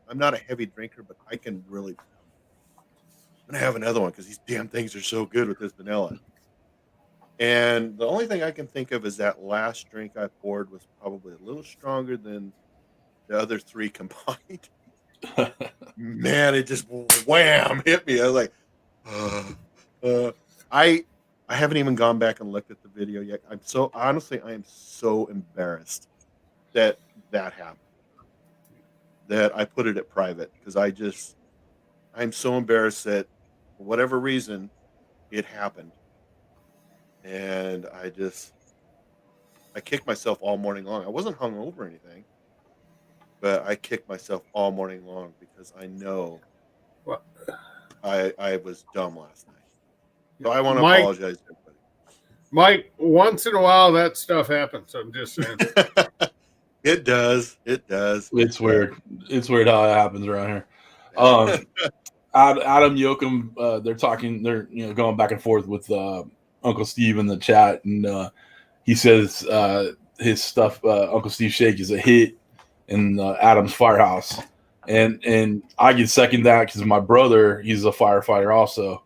I'm not a heavy drinker, but I can really. I'm gonna have another one because these damn things are so good with this vanilla. And the only thing I can think of is that last drink I poured was probably a little stronger than the other 3 combined. Man, it just wham hit me. I was like, I haven't even gone back and looked at the video yet. I am so embarrassed that happened. That I put it at private because I'm so embarrassed that for whatever reason it happened. And I kicked myself all morning long. I wasn't hungover or anything, but I kicked myself all morning long because I know I was dumb last night. So I want to apologize to everybody. Mike, once in a while that stuff happens. I'm just saying. It does. It does. It's weird. It's weird how it happens around here. Adam Yoakum, they're talking. They're going back and forth with Uncle Steve in the chat, and he says his stuff, Uncle Steve Shake, is a hit in Adam's firehouse, and I can second that because my brother, he's a firefighter also,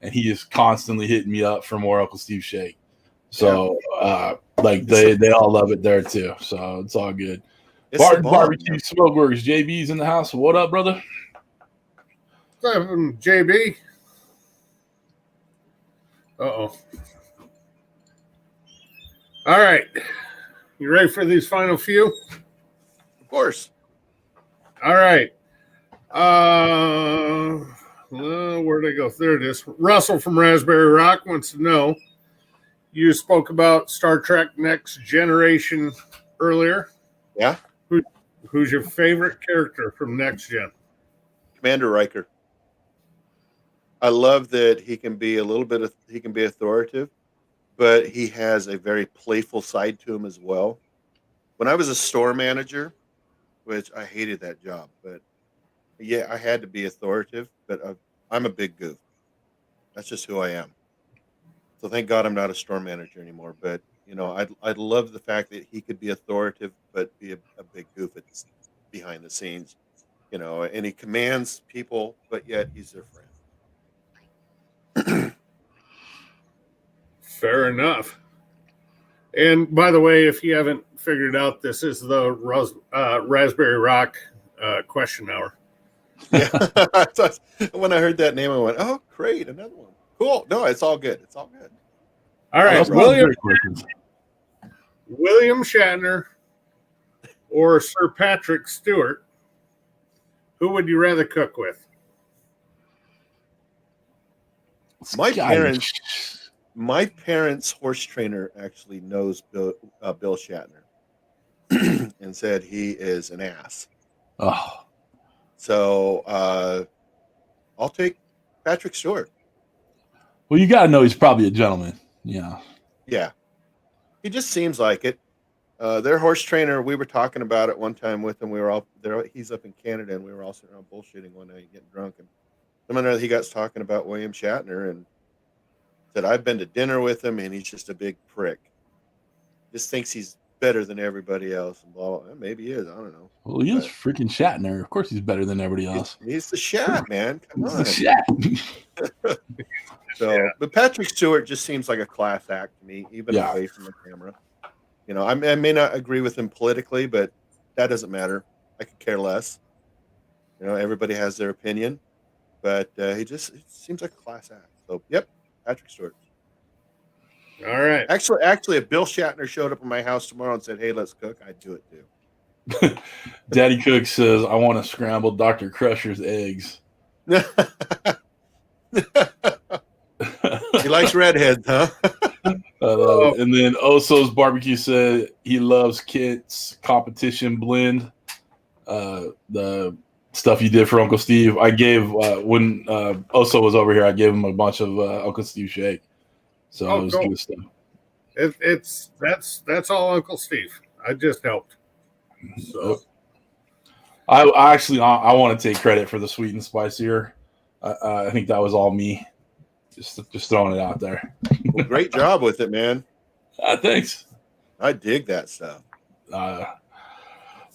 and he is constantly hitting me up for more Uncle Steve Shake. So like they all love it there too. So it's all good. Barbecue Smokeworks, JB's in the house. What up, brother? What's up, JB? Uh-oh. All right. You ready for these final few? Of course. All right. Where'd I go? There it is. Russell from Raspberry Rock wants to know, you spoke about Star Trek Next Generation earlier. Yeah. Who's your favorite character from Next Gen? Commander Riker. I love that he can be he can be authoritative, but he has a very playful side to him as well. When I was a store manager, which I hated that job, but yeah, I had to be authoritative, but I'm a big goof. That's just who I am. So thank God I'm not a store manager anymore. But I'd love the fact that he could be authoritative, but be a big goof behind the scenes. And he commands people, but yet he's their friend. Fair enough. And by the way, if you haven't figured out, this is the Raspberry Rock question hour. Yeah. When I heard that name, I went, "Oh, great, another one. Cool." No, it's all good. It's all good. All right, William Shatner or Sir Patrick Stewart, who would you rather cook with? My parents' horse trainer actually knows Bill Shatner and said he is an ass. Oh. So I'll take Patrick Stewart. Well, you got to know he's probably a gentleman. Yeah. Yeah. He just seems like it. Their horse trainer, we were talking about it one time with him. We were all there. He's up in Canada, and we were all sitting around bullshitting one night, getting drunk. And someone he got talking about William Shatner and said, I've been to dinner with him, and he's just a big prick. Just thinks he's better than everybody else. And blah, blah. Maybe he is. I don't know. Well, he is freaking Shatner. Of course he's better than everybody else. He's the Shat, man. Come on. He's the Shat. But Patrick Stewart just seems like a class act to me, even away from the camera. I may not agree with him politically, but that doesn't matter. I could care less. Everybody has their opinion, but he seems like a class act. So, yep, Patrick Stewart. All right. Actually, if Bill Shatner showed up at my house tomorrow and said, "Hey, let's cook," I'd do it too. Daddy Cook says, "I want to scramble Dr. Crusher's eggs." He likes redheads, huh? And then Oso's Barbecue said he loves Kit's competition blend. The stuff you did for Uncle Steve. I gave when Oso was over here, I gave him a bunch of Uncle Steve shake. So it was good stuff. That's all Uncle Steve. I just helped. So I want to take credit for the sweet and spicier. I think that was all me. Just throwing it out there. Well, great job with it, man. Thanks. I dig that stuff. All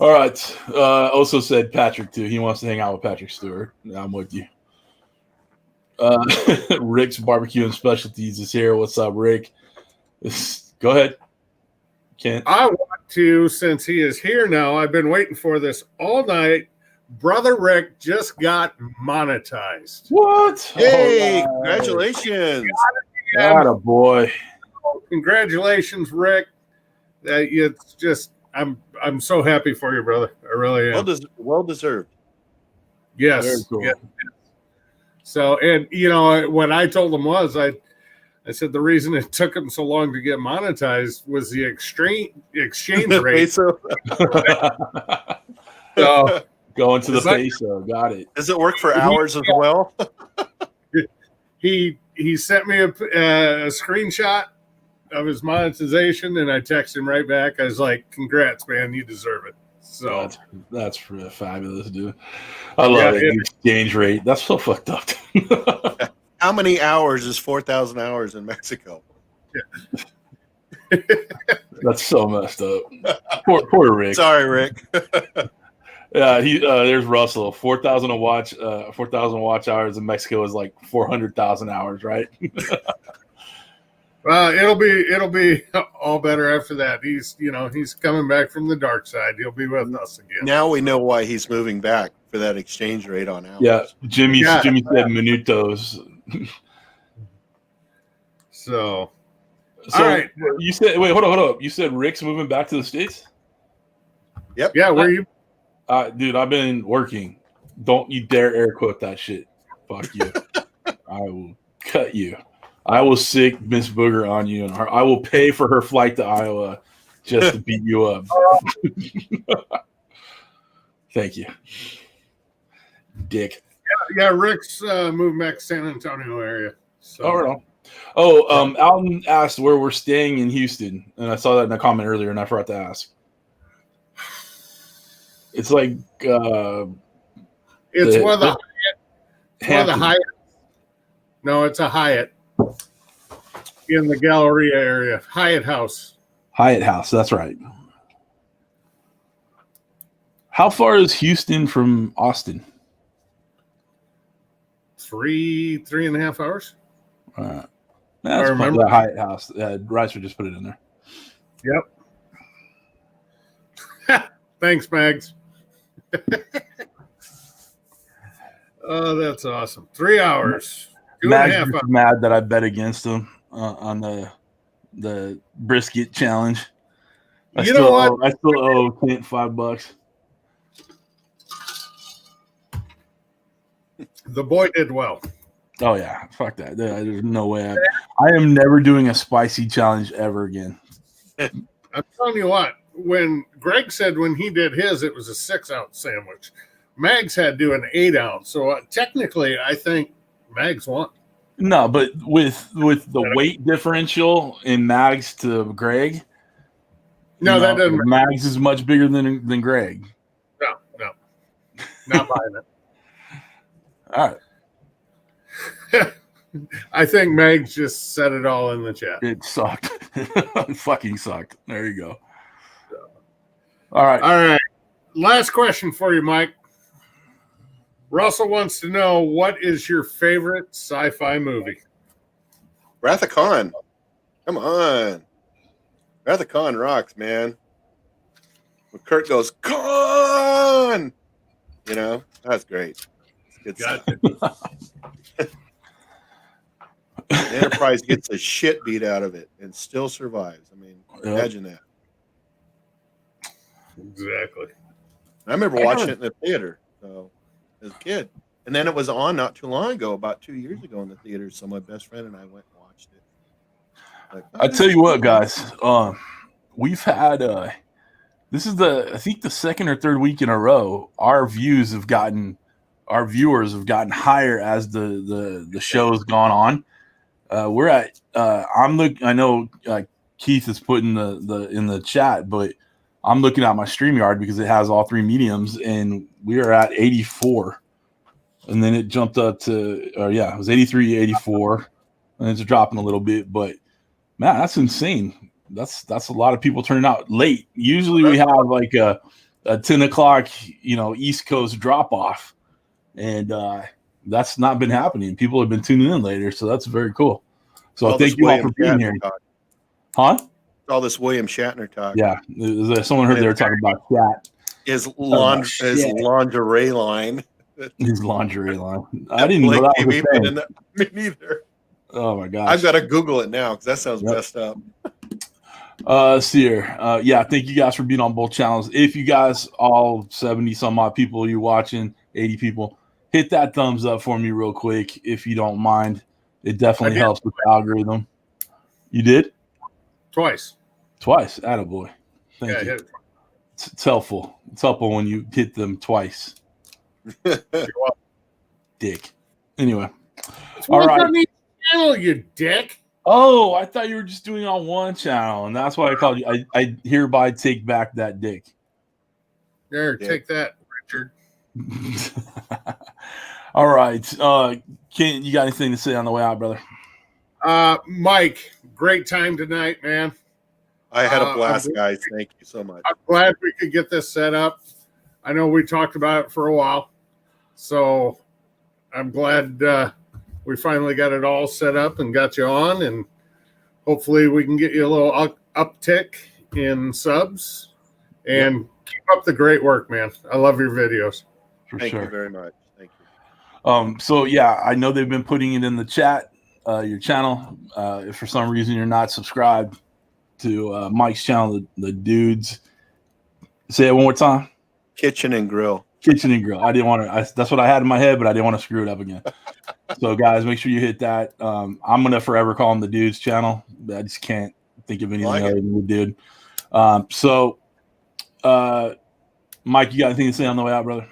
right. Also said Patrick too. He wants to hang out with Patrick Stewart. I'm with you. Rick's Barbecue and Specialties is here. What's up, Rick? Go ahead. Kent. I want to, since he is here now, I've been waiting for this all night. Brother Rick just got monetized. What? Hey, congratulations. Attaboy. Congratulations, Rick. It's just I'm so happy for you, brother. I really am. Well deserved. Yes. Very cool. Yes. So, and what I told him was I I said the reason it took him so long to get monetized was the exchange rate. So, So Going to the It's like- peso. Got it. does it work for hours as well? he sent me a screenshot of his monetization, and I texted him right back. I was like, "Congrats, man! You deserve it." So That's fabulous, dude. I love it. The exchange rate. That's so fucked up. How many hours is 4,000 hours in Mexico? That's so messed up. Poor Rick. Sorry, Rick. Yeah, there's Russell. 4,000 watch hours in Mexico is like 400,000 hours, right? Well, it'll be all better after that. He's coming back from the dark side. He'll be with us again. Now we know why he's moving back for that exchange rate on hours. Yeah, Jimmy said minutos. So all right. You said hold up. You said Rick's moving back to the States? Yep. Yeah, where you? Dude, I've been working. Don't you dare air quote that shit. Fuck you. I will cut you. I will sick Miss Booger on you, and I will pay for her flight to Iowa just to beat you up. Thank you, Dick. Yeah, Rick's moving back to San Antonio area. So. Alton asked where we're staying in Houston, and I saw that in a comment earlier, and I forgot to ask. It's like it's one of the Hyatt. No, it's a Hyatt in the Galleria area. Hyatt House. Hyatt House. That's right. How far is Houston from Austin? 3.5 hours. That's remember the Hyatt House. Ricer just put it in there. Yep. Thanks, Mags. Oh, that's awesome. 3 hours. 2.5 hours. Mad that I bet against him on the brisket challenge. I still owe Clint $5. The boy did well. Oh yeah, fuck that. There's no way. I am never doing a spicy challenge ever again. I'm telling you what. When Greg said when he did his, it was a 6-ounce sandwich. Mags had to do an 8-ounce. So technically, I think Mags won. No, but with the weight differential in Mags to Greg, that doesn't matter. Mags is much bigger than Greg. No, not buying it. All right. I think Mags just said it all in the chat. It sucked. It fucking sucked. There you go. All right. All right. Last question for you, Mike. Russell wants to know, what is your favorite sci-fi movie? Wrath of Khan. Come on. Wrath of Khan rocks, man. When Kurt goes, Khan! That's great. It's good stuff. The Enterprise gets the shit beat out of it and still survives. I mean, imagine that. Exactly. I remember watching it in the theater as a kid. And then it was on not too long ago, about 2 years ago in the theater. So my best friend and I went and watched it. I tell you what, guys, we've had this is I think the second or third week in a row, our viewers have gotten higher as the show has gone on. We're at I know Keith is putting in the chat, but I'm looking at my StreamYard because it has all three mediums, and we are at 84. And then it jumped up to, it was 83, 84, and it's dropping a little bit. But man, that's insane. That's a lot of people turning out late. Usually we have like a 10 o'clock, East Coast drop off, and that's not been happening. People have been tuning in later, so that's very cool. So thank you all for being here. Huh? All this William Shatner talk. Yeah, someone heard they were talking about that. His lingerie line. His lingerie line. I didn't know that was a thing. Me neither. Oh my gosh. I've got to Google it now because that sounds messed up. See here. Thank you guys for being on both channels. If you guys, all 70 some odd people you're watching, 80 people, hit that thumbs up for me real quick if you don't mind. It definitely helps with the algorithm. You did? Twice. Twice. Attaboy. Thank Yeah, you. hit it. It's helpful. It's helpful when you hit them twice. Dick. Anyway. All right. On the channel, you dick. Oh, I thought you were just doing it on one channel, and that's why I called you. I hereby take back that dick. There, take that, Richard. All right. Ken, you got anything to say on the way out, brother? Mike, great time tonight, man. I had a blast, guys. Thank you so much. I'm glad we could get this set up. I know we talked about it for a while, so I'm glad we finally got it all set up and got you on, and hopefully we can get you a little uptick in subs. And keep up the great work, man. I love your videos. Thank you very much. Thank you. So yeah, I know they've been putting it in the chat, your channel. If for some reason you're not subscribed to Mike's channel, the dudes, say it one more time. Kitchen and Grill. Kitchen and Grill. I didn't want to. That's what I had in my head, but I didn't want to screw it up again. So guys, make sure you hit that. I'm gonna forever call him the dudes channel. I just can't think of anything other than the dude. Mike, you got anything to say on the way out, brother?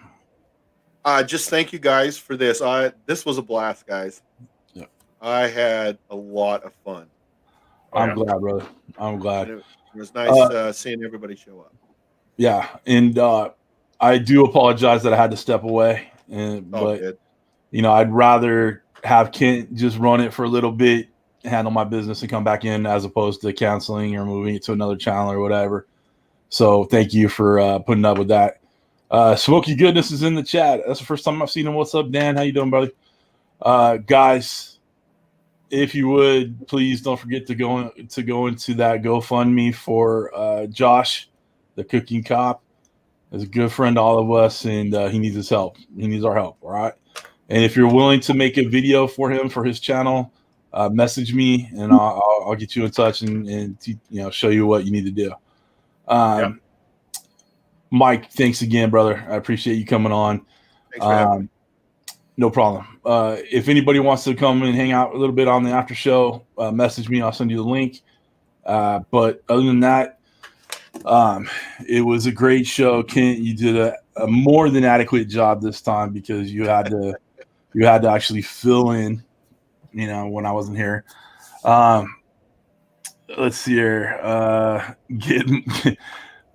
Just thank you guys for this. This was a blast, guys. Yeah. I had a lot of fun. I'm glad, brother. I'm glad. It was nice seeing everybody show up. Yeah, and I do apologize that I had to step away, but good. You know, I'd rather have Kent just run it for a little bit, handle my business, and come back in as opposed to canceling or moving it to another channel or whatever. So thank you for putting up with that. SmokeyGoodness is in the chat. That's the first time I've seen him. What's up, Dan? How you doing, brother? Guys, if you would, please don't forget to go into that GoFundMe for Josh, the cooking cop. He's a good friend to all of us, and he needs his help. He needs our help, all right? And if you're willing to make a video for him for his channel, message me, and I'll get you in touch and show you what you need to do. Mike, thanks again, brother. I appreciate you coming on. Thanks for having me. No problem. If anybody wants to come and hang out a little bit on the after show, message me. I'll send you the link. But other than that, it was a great show. Kent, you did a more than adequate job this time because you had to actually fill in, when I wasn't here. Let's see here.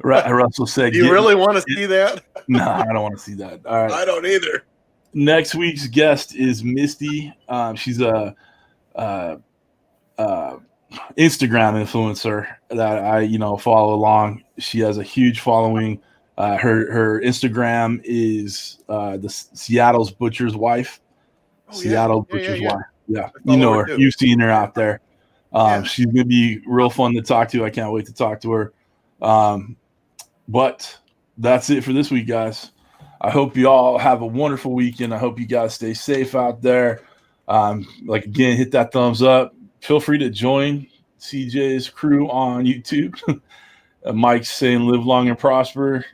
Russell said, "You really want to see that?" No, I don't want to see that. All right, I don't either. Next week's guest is Misty. She's a Instagram influencer that I follow along. She has a huge following. Her Instagram is the Seattle's Butcher's Wife. Butcher's Wife. Yeah, you know her. You've seen her out there. She's gonna be real fun to talk to. I can't wait to talk to her. But that's it for this week, guys. I hope you all have a wonderful weekend. I hope you guys stay safe out there. Again, hit that thumbs up. Feel free to join CJ's crew on YouTube. Mike's saying live long and prosper.